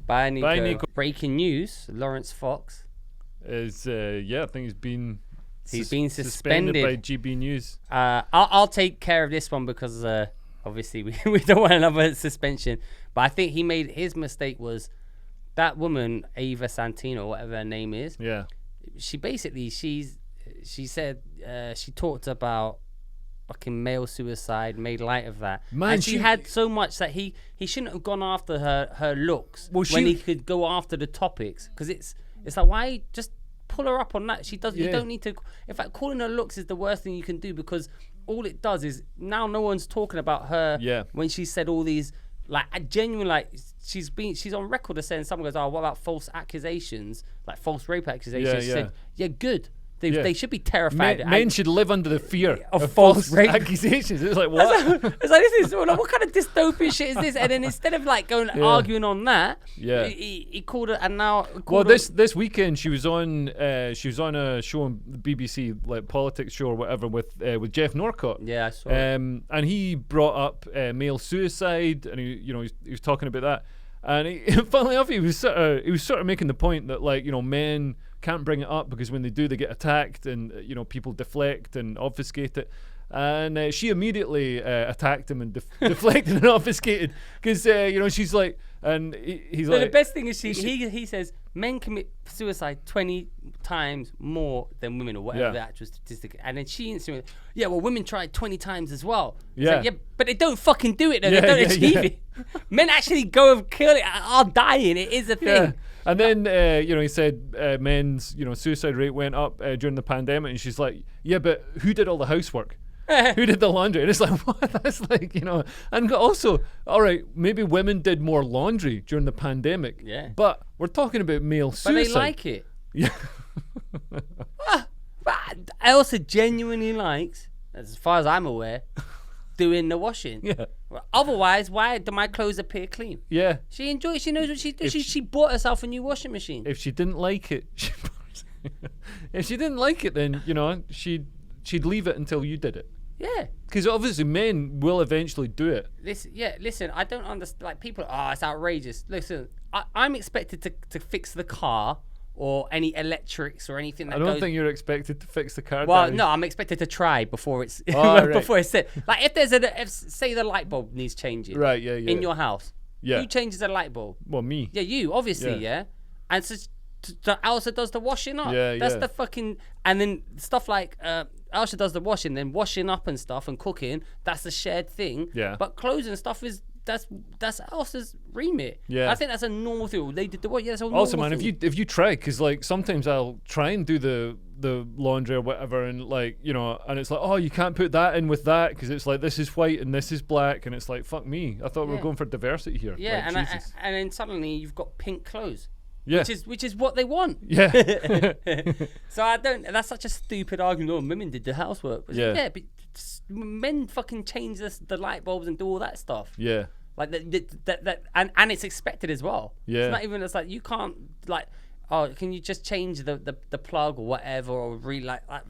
Bye, Nico.
Bye, Nico.
Breaking news: Lawrence Fox.
Is I think he's been.
He's been
suspended
suspended
by GB News.
I'll take care of this one because obviously we don't want another suspension. But I think his mistake was that woman Ava Santino, or whatever her name is.
Yeah.
She basically she said she talked about fucking male suicide, made light of that.
Man,
and she had so much that he shouldn't have gone after her looks when he could go after the topics, because it's like, why just pull her up on that? She does. You don't need to. In fact, calling her looks is the worst thing you can do, because all it does is now no one's talking about her.
Yeah.
When she said all these, like, genuine, like, she's on record as saying, someone goes, oh, what about false accusations, like false rape accusations?
Yeah,
She
yeah.
said, yeah, good. They should be terrified.
Men should live under the fear
Of
false
false rape.
accusations. It's like, what?
It's like, this is what kind of dystopian shit is this? And then instead of like going arguing on that, he called it, and now
this weekend she was on a show on the BBC, like politics show or whatever, with Jeff Norcott.
Yeah, I saw it.
And he brought up male suicide, and he was talking about that. And funnily enough, he was sort of making the point that, like, men can't bring it up because when they do, they get attacked, and people deflect and obfuscate it. And she immediately attacked him and deflected and obfuscated, because she's like, and he's like,
the best thing is he says men commit suicide 20 times more than women, or whatever the actual statistic. And then she instantly went, yeah, well, women try 20 times as well. It's like, yeah, but they don't fucking do it though. They don't achieve it. Men actually go and kill it, are dying. It is a thing.
Yeah. And then, he said men's, suicide rate went up during the pandemic. And she's like, yeah, but who did all the housework? Who did the laundry? And it's like, what? That's like, And also, all right, maybe women did more laundry during the pandemic.
Yeah.
But we're talking about male suicide.
But they like it.
Yeah.
But Elsa genuinely likes, as far as I'm aware, doing the washing.
Yeah.
Well, otherwise, why do my clothes appear clean?
Yeah.
She enjoys. She knows what she does. She bought herself a new washing machine.
If she didn't like it, if she didn't like it, then she'd leave it until you did it.
Yeah.
Because obviously men will eventually do it.
Listen. I don't understand. Like, people, it's outrageous. Listen, I'm expected to fix the car or any electrics or anything.
I don't think you're expected to fix the car.
Well,
damage.
no, I'm expected to try before it's
right.
before it's set. Like, if there's say the light bulb needs changing.
Right. Yeah.
In your house.
Yeah.
Who changes a light bulb?
Well, me.
Yeah, you, obviously, yeah. And so Elsa does the washing up.
Yeah,
That's
yeah.
the fucking... And then stuff like... Elsa does the washing, then washing up and stuff and cooking, that's a shared thing.
Yeah.
But clothes and stuff that's Elsa's remit.
Yeah.
I think that's a normal thing. They did the what? Yeah, that's a normal
Also, man,
thing.
if you try, because like sometimes I'll try and do the laundry or whatever, and like and it's like, oh, you can't put that in with that because it's like this is white and this is black, and it's like, fuck me, I thought we were going for diversity here.
Yeah,
like,
and then suddenly you've got pink clothes.
Yeah.
Which is what they want.
Yeah.
So I don't. That's such a stupid argument. Oh, women did the housework. Yeah, but men fucking change the light bulbs and do all that stuff.
Yeah.
Like that and it's expected as well.
Yeah.
It's not even. It's like you can't like. Oh, can you just change the plug or whatever, or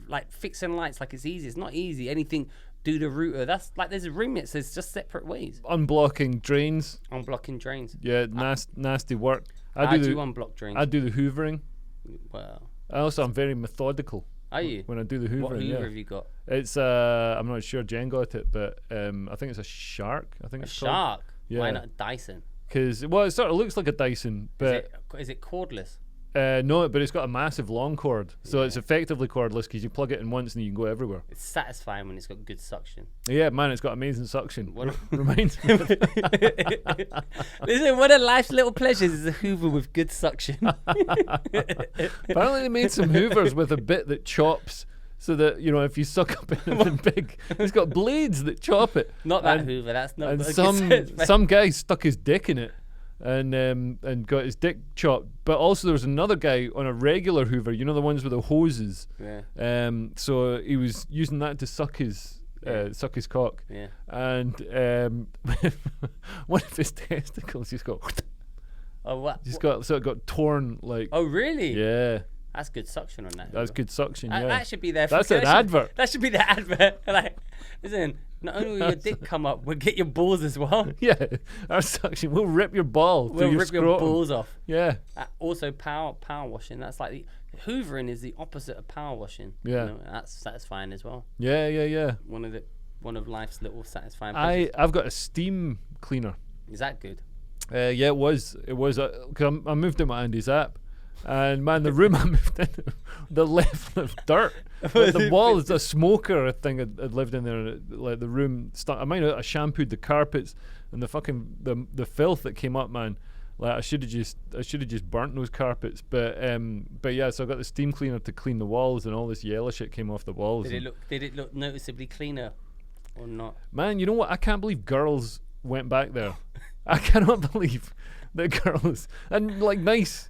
like fixing lights? Like, it's easy. It's not easy. Anything. Do the router. That's like, there's remits. There's just separate ways.
Unblocking drains.
Unblocking drains.
Yeah, nasty work.
I do unblock drains.
I do the hoovering.
Well,
I'm very methodical.
are you?
When I do the hoovering?
What Hoover
yeah.
have you got?
It's I'm not sure Jen got it, but I think it's a shark. I think
A
it's
shark?
Yeah.
Why not a Dyson?
Because it sort of looks like a Dyson, but
Is it cordless?
no, but it's got a massive long cord, so
Yeah.
it's effectively cordless because you plug it in once and you can go everywhere.
It's satisfying when it's got good suction.
Yeah, man, it's got amazing suction.
What-
Reminds me.
Listen, one of life's little pleasures is a Hoover with good suction.
Apparently, they made some Hoovers with a bit that chops, so that if you suck up anything big, it's got blades that chop it.
Not that
And-
Hoover. That's not.
And
got good sense, man.
some guy stuck his dick in it, and got his dick chopped. But also, there was another guy on a regular Hoover, the ones with the hoses.
Yeah.
So he was using that to suck his cock.
Yeah.
And one of his testicles just got
Oh what?
it got torn like.
Oh really?
Yeah,
That's good suction on that.
that's
Hoover.
good suction. Yeah,
That should be there.
That's an advert.
That should be the advert. Like, listen, not only will your dick come up, we'll get your balls as well.
Yeah, our suction. We'll rip your ball.
We'll
through your
rip your
scrotum.
balls off.
Yeah,
Also, power washing. That's like hoovering is the opposite of power washing.
Yeah.
That's satisfying as well.
yeah.
One of life's little satisfying.
I've got a steam cleaner.
Is that good?
Yeah, it was. Cause I moved in with Andy's app, and man, the room I moved in, the level of dirt, like the walls, the smoker thing had lived in there, and like the room. I shampooed the carpets, and the fucking the filth that came up, man. Like I should have just burnt those carpets, but yeah. So I got the steam cleaner to clean the walls, and all this yellow shit came off the walls.
Did it look noticeably cleaner, or not?
Man, you know what? I can't believe girls went back there. I cannot believe that girls and like nice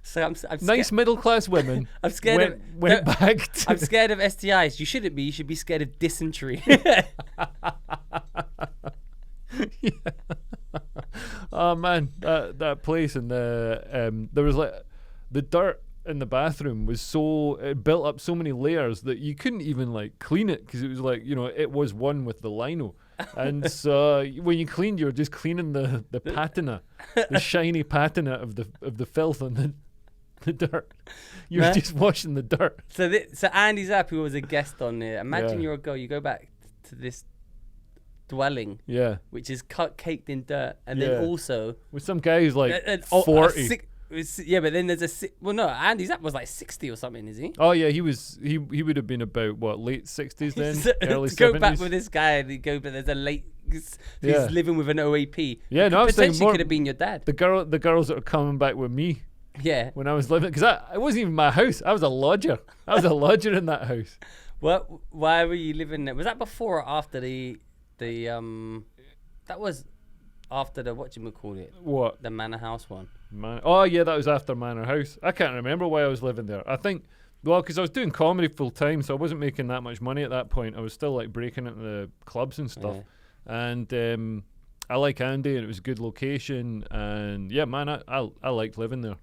middle class women
I'm scared
went back to
I'm scared of STIs. You shouldn't be. You should be scared of dysentery.
Yeah. Oh man, that place and there was like the dirt in the bathroom was it built up so many layers that you couldn't even like clean it because it was like it was one with the lino. And so when you cleaned, you were just cleaning the patina, the shiny patina of the filth on the dirt. You were just washing the dirt.
So Andy's app, who was a guest on there. Imagine
Yeah.
you're a girl. You go back to this dwelling,
Yeah,
which is caked in dirt, and
Yeah.
then also
with some guy who's like
a
40.
yeah, but then there's Andy's app was like 60 or something, is he?
Oh yeah, he would have been about what, late 60s then,
So,
early
to go
70s.
back with this guy and you go, but there's a late. He's
Yeah.
living with an OAP.
Yeah, no, I was thinking
Potentially
more
could have been your dad.
the girls that are coming back with me
Yeah.
when I was living, because it wasn't even my house. I was a lodger. I was a lodger in that house.
Why were you living there? Was that before or after the that was after the whatchamacallit,
What?
the manor house one?
Oh yeah, that was after Manor House. I can't remember why I was living there. I think, well, because I was doing comedy full time, so I wasn't making that much money at that point. I was still like breaking into the clubs and stuff. And I like Andy, and it was a good location. And yeah, man, I liked living there.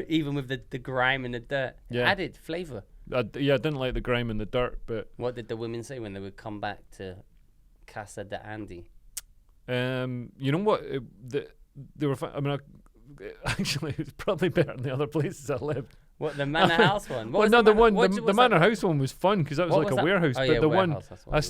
Even with the grime and the dirt. It
Yeah.
added flavour.
I didn't like the grime and the dirt, but
What did the women say when they would come back to Casa de Andy?
you know what? They were. Actually, it was probably better than the other places I lived.
What, the manor house one? What
Well,
was
no, the
manor-
one,
what-
the
what's
Manor
that?
House one was fun because that was
What
like
was
a
that?
warehouse.
Oh,
but
yeah,
the
warehouse, that's what
one
it was.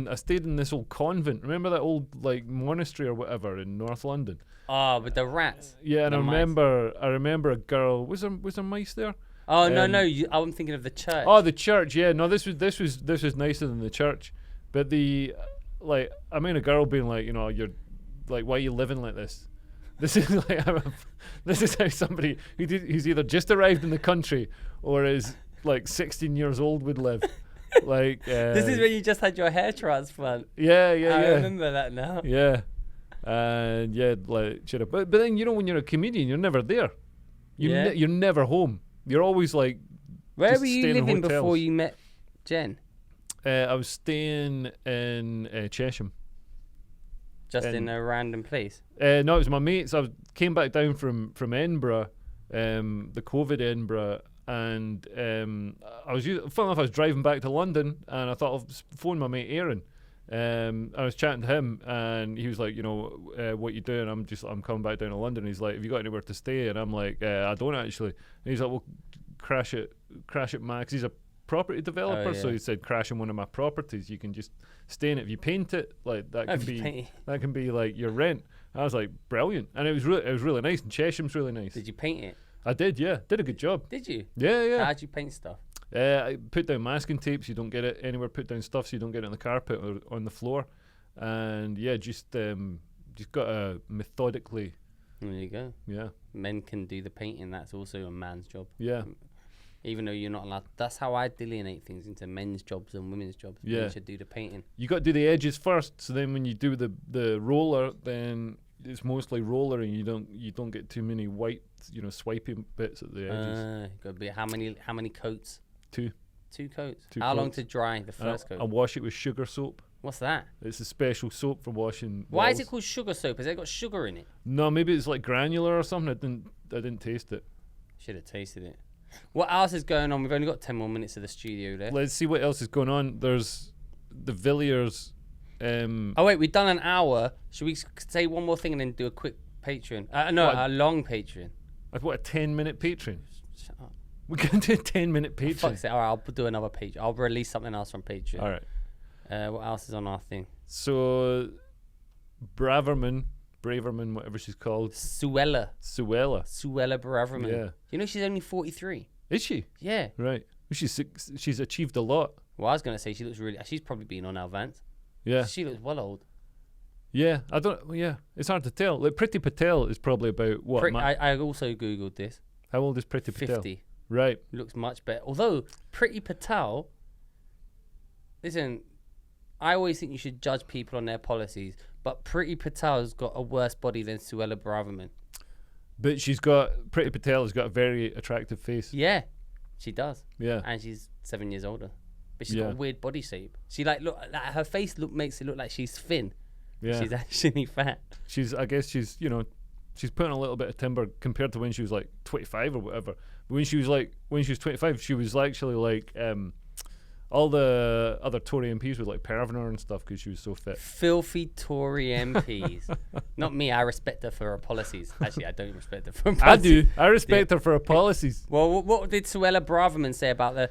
I stayed in this old convent. Remember that old like monastery or whatever in North London?
Oh, with the rats.
Yeah, and
The
I
mice.
remember a girl. Was there mice there?
Oh no,
Um,
I'm thinking of the church.
Oh, the church. Yeah, no, this was nicer than the church. But I mean, a girl being like, you're like, why are you living like this? This is like, this is how somebody who's either just arrived in the country or is like 16 years old would live. Like
This is when you just had your hair transplant.
yeah.
I remember that now.
Yeah, and yeah, like shut up. But then when you're a comedian, you're never there.
Yeah.
You're never home. You're always like.
Where
just
were you
staying in
living before
hotels.
you met Jen?
I was staying in Chesham.
Just in a random place.
No, it was my mates. I came back down from Edinburgh, the COVID Edinburgh, and I was driving back to London, and I thought I'll phone my mate Aaron. I was chatting to him, and he was like, what you doing? I'm coming back down to London. He's like, have you got anywhere to stay? And I'm like, I don't actually. And he's like, well, crash it Max. He's a property developer, so
yeah.
he said crash in one of my properties. You can just stay in it. If you paint it, like that can be like your rent. I was like, brilliant, and it was really nice. And Chesham's really nice.
Did you paint it?
I did, yeah. Did a good job.
Did you?
Yeah.
How'd you paint stuff?
I put down masking tape so you don't get it anywhere. Put down stuff so you don't get it on the carpet or on the floor. And yeah, just got to methodically.
There you go.
Yeah.
Men can do the painting. That's also a man's job.
Yeah.
Even though you're not allowed. That's how I delineate things into men's jobs and women's jobs.
Yeah.
Men should do the painting.
You got to do the edges first. So then when you do the roller, then it's mostly roller, and you don't get too many white, swiping bits at the edges.
Got to be how many coats?
2.
2 coats.
Two
How long
coats.
to dry the first coat?
I wash it with sugar soap.
What's that?
It's a special soap for washing.
Why is
walls.
it called sugar soap? Has it got sugar in it?
No, maybe it's like granular or something. I didn't taste it.
Should have tasted it. What else is going on? We've only got 10 more minutes of the studio there.
Let's see what else is going on. There's the Villiers.
Oh wait, we've done an hour. Should we say one more thing and then do a quick Patreon? A long Patreon.
What, a 10-minute Patreon?
Shut up.
We can do a 10-minute
Oh,
Patreon.
fuck's sake. All right, I'll do another Patreon. I'll release something else from Patreon.
All right.
What else is on our thing?
So, Braverman, whatever she's called.
Suella Braverman.
Yeah.
You know she's only 43.
Is she?
Yeah.
Right. She's achieved a lot.
Well, I was gonna say she looks really. She's probably been on our Vans.
Yeah.
She looks well old.
Yeah. It's hard to tell. Like Priti Patel is probably about what?
I also googled this.
How old is Priti Patel?
50.
Right.
Looks much better. Although Priti Patel, listen, I always think you should judge people on their policies, but Priti Patel's got a worse body than Suella Braverman.
But Priti Patel has got a very attractive face.
Yeah, she does.
Yeah.
And she's 7 years older, but she's
Yeah.
got a weird body shape. She her face makes it look like she's thin.
Yeah.
She's actually fat.
I guess she's putting a little bit of timber compared to when she was like 25 or whatever. But when she was 25, she was actually like all the other Tory MPs would like perving her and stuff because she was so fit.
Filthy Tory MPs. Not me. I respect her for her policies. Actually, I don't respect her for her policies.
I do. I respect her for her policies.
Well, what did Suella Braverman say about the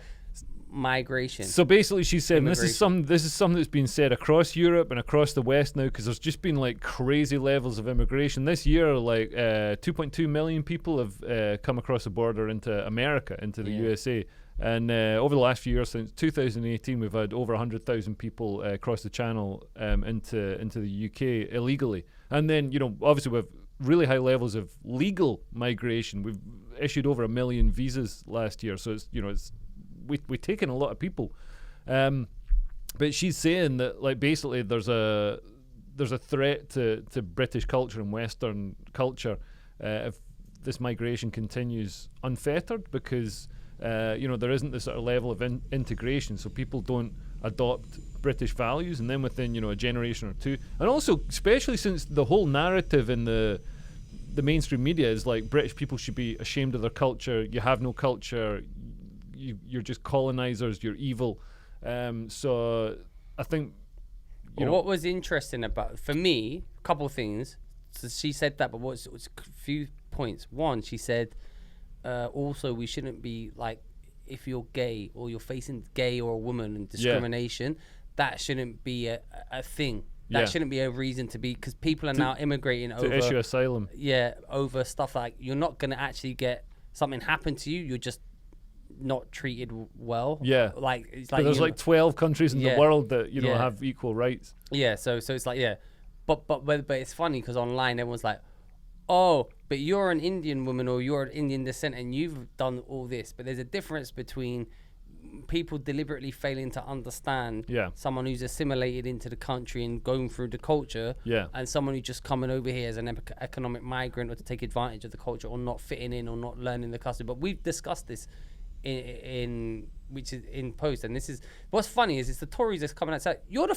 migration?
So basically, she said, and this is something that's been said across Europe and across the West now, because there's just been like crazy levels of immigration this year. Like 2.2 million people have come across the border into America, into the USA. And over the last few years, since 2018, we've had over 100,000 people cross the channel into the UK illegally. And then, obviously we have really high levels of legal migration. We've issued over 1 million visas last year. So we've taken a lot of people. But she's saying that, like, basically there's a threat to British culture and Western culture if this migration continues unfettered, because there isn't this sort of level of integration, so people don't adopt British values, and then within a generation or two, and also especially since the whole narrative in the mainstream media is like British people should be ashamed of their culture. You have no culture. You're just colonizers. You're evil. So I think
what was interesting for me, a couple of things. So she said that, but what's a few points. One, she said. Also, we shouldn't be like, if you're gay or you're facing gay or a woman and discrimination, that shouldn't be a thing. That shouldn't be a reason to be, because people are now immigrating over
to issue asylum.
Yeah, over stuff like you're not going to actually get something happen to you. You're just not treated well.
Yeah,
like it's
but there's like 12 countries in the world that have equal rights.
Yeah, so it's like but it's funny because online everyone's like, oh, but you're an Indian woman or you're an Indian descent and you've done all this. But there's a difference between people deliberately failing to understand someone who's assimilated into the country and going through the culture and someone who's just coming over here as an economic migrant or to take advantage of the culture or not fitting in or not learning the custom. But we've discussed this in post, and this is what's funny is it's the Tories that's coming out saying, you're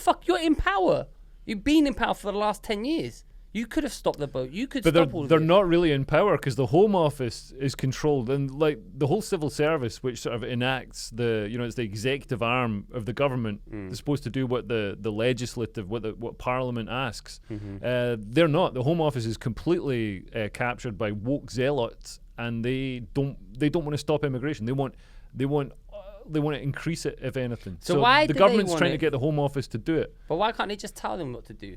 in power. You've been in power for the last 10 years. You could have stopped the boat. You could stop all of it.
They're not really in power because the Home Office is controlled, and like the whole civil service, which sort of enacts it's the executive arm of the government. They're supposed to do what the legislative, what Parliament asks. They're not. The Home Office is completely captured by woke zealots, and they don't want to stop immigration. They want to increase it, if anything.
So why
the
do
government's
they
trying
want
to
it?
get the Home Office to do it.
But why can't they just tell them what to do?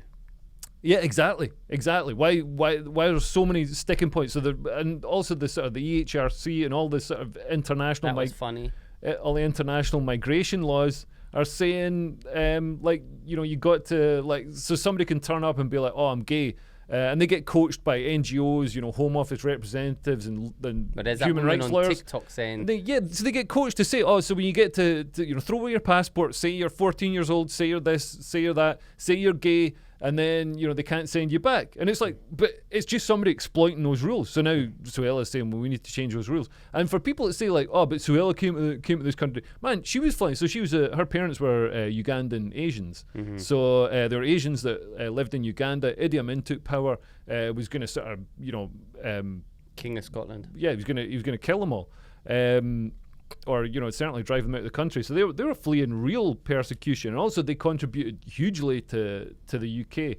Yeah, exactly. Why there's so many sticking points? And also the sort of the EHRC and all this sort of international
That was funny.
all the international migration laws are saying like, you know, you got to, like, so somebody can turn up and be like, oh, I'm gay. And they get coached by NGOs, you know, Home Office representatives and
But there's
human
that woman
rights
on
lawyers.
TikTok saying,
So they get coached to say, oh, so when you get to you know, throw away your passport, say you're 14 years old, say you're this, say you're that, say you're gay, and then, you know, they can't send you back. And it's like, but it's just somebody exploiting those rules. So now Suella is saying, well, we need to change those rules. And for people that say like, oh, but Suella came to this country, man, she was flying. So she was, her parents were Ugandan Asians.
Mm-hmm.
So there were Asians that lived in Uganda. Idi Amin took power, was going to sort of, you know,
King of Scotland.
yeah, he was gonna kill them all, or, you know, certainly drive them out of the country. So they were fleeing real persecution, and also they contributed hugely to the UK,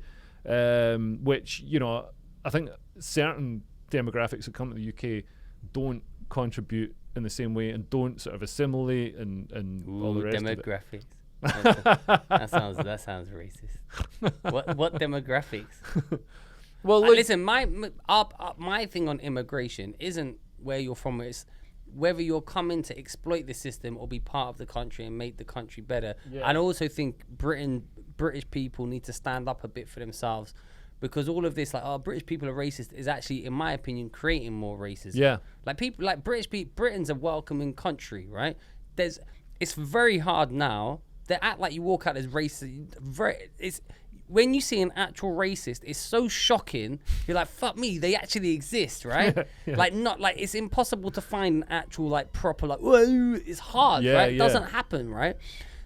which, you know, I think certain demographics that come to the UK don't contribute in the same way and don't sort of assimilate and all the rest of it.
Demographics. that sounds racist. What demographics?
Well, look,
Listen, my thing on immigration isn't where you're from. It's whether you're coming to exploit the system or be part of the country and make the country better.
Yeah.
And I also think British people need to stand up a bit for themselves, because all of this, like, oh, British people are racist, is actually, in my opinion, creating more racism.
Yeah.
Like, people, like Britain's a welcoming country, right? It's very hard now. They act like you walk out as racist. When you see an actual racist, it's so shocking. You're like, fuck me, they actually exist, right?
Yeah.
Like, not like, it's impossible to find an actual, like, proper, like, whoa, it's hard,
Yeah,
right? It
yeah.
doesn't happen, right?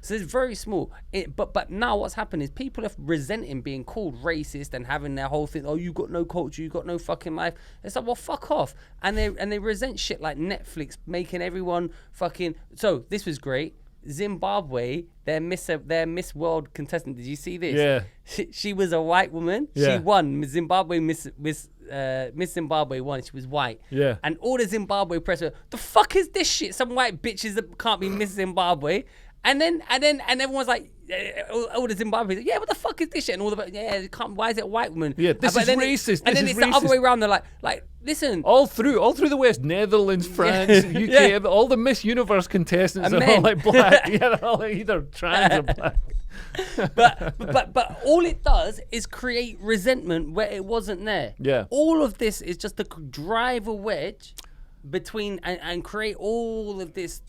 So it's very small. But now what's happened is people are resenting being called racist and having their whole thing, oh, you got no culture, you got no fucking life. It's like, well, fuck off. And they resent shit like Netflix making everyone fucking. So this was great. Zimbabwe, their Miss World contestant. Did you see this?
Yeah.
She was a white woman.
Yeah.
She won. Miss Zimbabwe won. She was white.
Yeah.
And all the Zimbabwe press were, the fuck is this shit? Some white bitches that can't be Miss Zimbabwe. And everyone's like, all the Zimbabweans, yeah, what the fuck is this shit? And all the, yeah, why is it a white woman?
Yeah, this
But
is
then
racist.
And
This
then
is
it's the other
racist.
way around. They're like, listen.
all through the West, Netherlands, France, UK,
Yeah.
all the Miss Universe contestants
And
are all
men.
like black. Yeah, they're all either trans or black.
But all it does is create resentment where it wasn't there.
Yeah.
All of this is just to drive a wedge between and create all of this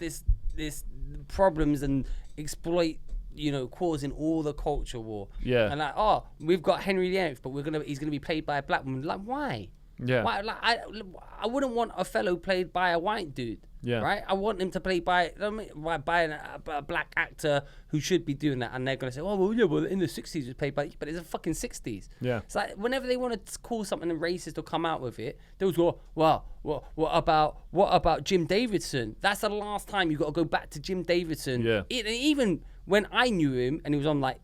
problems and exploit, you know, causing all the culture war.
Yeah.
And like, oh, we've got Henry VIII, but he's gonna be played by a black woman. Like, why?
Yeah.
Why? Like, I wouldn't want Othello played by a white dude.
Yeah.
Right. I want him to play by a black actor who should be doing that. And they're gonna say, oh well, yeah, well in the '60s it was played by, but it's the fucking '60s.
Yeah.
It's like whenever they want to call something racist or come out with it, they'll go, well, what about Jim Davidson? That's the last time you got to go back to Jim Davidson.
Yeah.
And even when I knew him and he was on like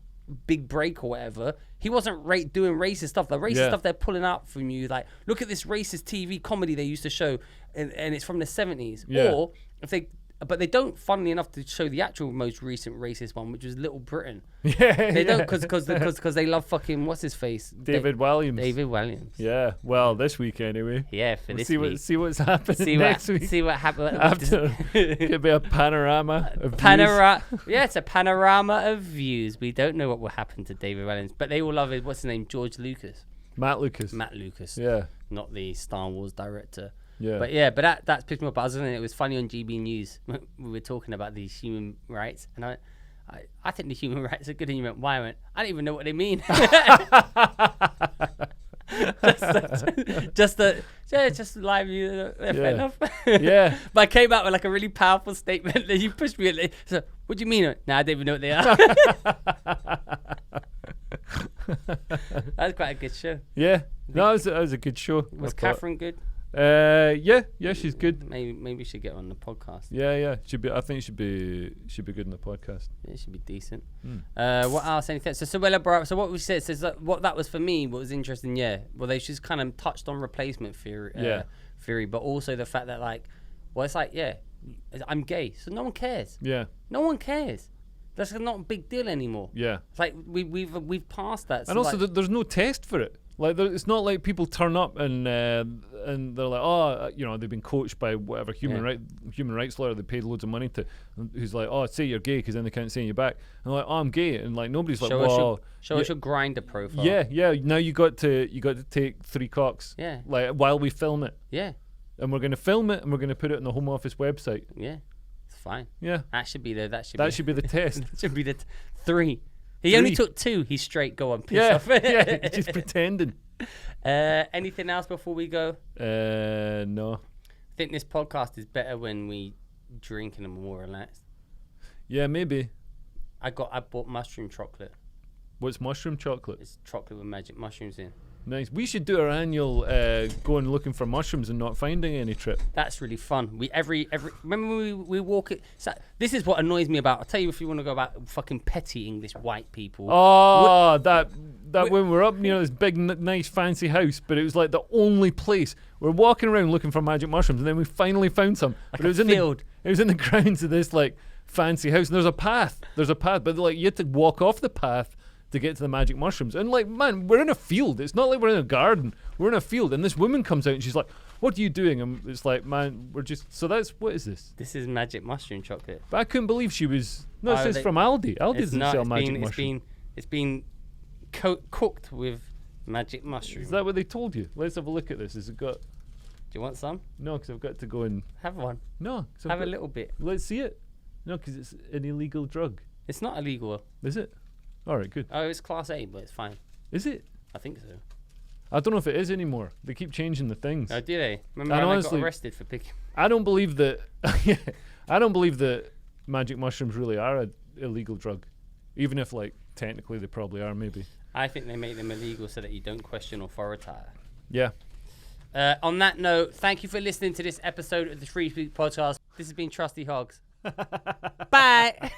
Big Break or whatever, he wasn't doing racist stuff. The racist stuff they're pulling out from you, like, look at this racist TV comedy they used to show, and it's from the 70s.
Yeah.
Or but they don't, funnily enough, to show the actual most recent racist one, which was Little Britain.
Yeah.
They don't, because they love fucking what's his face,
David Williams.
David Williams.
Yeah. Well, this week anyway.
Yeah, for
We'll
this
see
week.
see what's happening next week.
See what happened
After could be a panorama of views.
Yeah, it's a panorama of views. We don't know what will happen to David Williams, but they will love it. What's his name? George Lucas.
Matt Lucas.
Yeah. Not the Star Wars director.
Yeah.
But that's pissed me off. But other than it was funny on GB News. We were talking about these human rights, and I think the human rights are good. And you went, why? I went, I don't even know what they mean. just live you. Fair enough.
Yeah.
But I came out with like a really powerful statement that you pushed me. So, what do you mean? Nah, I don't even know what they are. That was quite a good show.
Yeah. No, it was a good show.
Was
I thought.
Catherine good?
Yeah, she's good.
Maybe we should get her on the podcast.
Yeah. I think she'd be good in the podcast.
Yeah, it should be decent. What else? Anything? So Willa brought up. So what we said. So what that was for me. What was interesting. Yeah. Well, they just kind of touched on replacement theory, but also the fact that it's like, yeah, I'm gay, so no one cares.
Yeah.
No one cares. That's not a big deal anymore.
Yeah.
It's like we've passed that. So
and also, there's no test for it. Like, it's not like people turn up and they're like, oh, they've been coached by whatever human rights lawyer they paid loads of money to, who's like, oh, say you're gay, because then they can't say you back. And they're like, oh, I'm gay, and like nobody's like, well,
show us your Grindr profile.
Yeah. Now you got to take 3 cocks.
Yeah.
Like, while we film it.
Yeah.
And we're gonna film it and we're gonna put it on the Home Office website.
Yeah. It's fine.
Yeah.
That should be the. That
should be the test.
That should be the 3. He only took 2. He's straight. Go on, piss off.
Yeah. Just pretending.
Anything else before we go?
No.
I think this podcast is better when we drink and are more relaxed.
Yeah, maybe.
I bought mushroom chocolate.
What's mushroom chocolate?
It's chocolate with magic mushrooms in.
Nice. We should do our annual going looking for mushrooms and not finding any trip.
That's really fun. We every remember when we walk it. So this is what annoys me about. I'll tell you if you want to go about fucking petty English white people.
Oh, that when we're up near this big nice fancy house, but it was like the only place. We're walking around looking for magic mushrooms, and then we finally found some.
Like
but it was in the grounds of this like fancy house, and there's a path, but like you had to walk off the path to get to the magic mushrooms. And like, man, we're in a field. It's not like we're in a garden. We're in a field, and this woman comes out and she's like, what are you doing? And it's like, man, we're just, so that's, what is this?
This is magic mushroom chocolate.
But I couldn't believe she was, no, it says from Aldi. Aldi doesn't sell magic mushroom.
It's been cooked with magic mushroom.
Is that what they told you? Let's have a look at this. Has it got...
Do you want some?
No, because I've got to go and...
Have one.
No.
Have a little bit.
Let's see it. No, because it's an illegal drug.
It's not illegal.
Is it? All right, good.
Oh, it's class A, but it's fine.
Is it?
I think so.
I don't know if it is anymore. They keep changing the things.
Oh, do they? Remember when I got arrested for picking...
I don't believe that... I don't believe that magic mushrooms really are an illegal drug. Even if, like, technically they probably are, maybe.
I think they make them illegal so that you don't question authority.
Yeah.
On that note, thank you for listening to this episode of the Free Speak Podcast. This has been Trusty Hogs. Bye.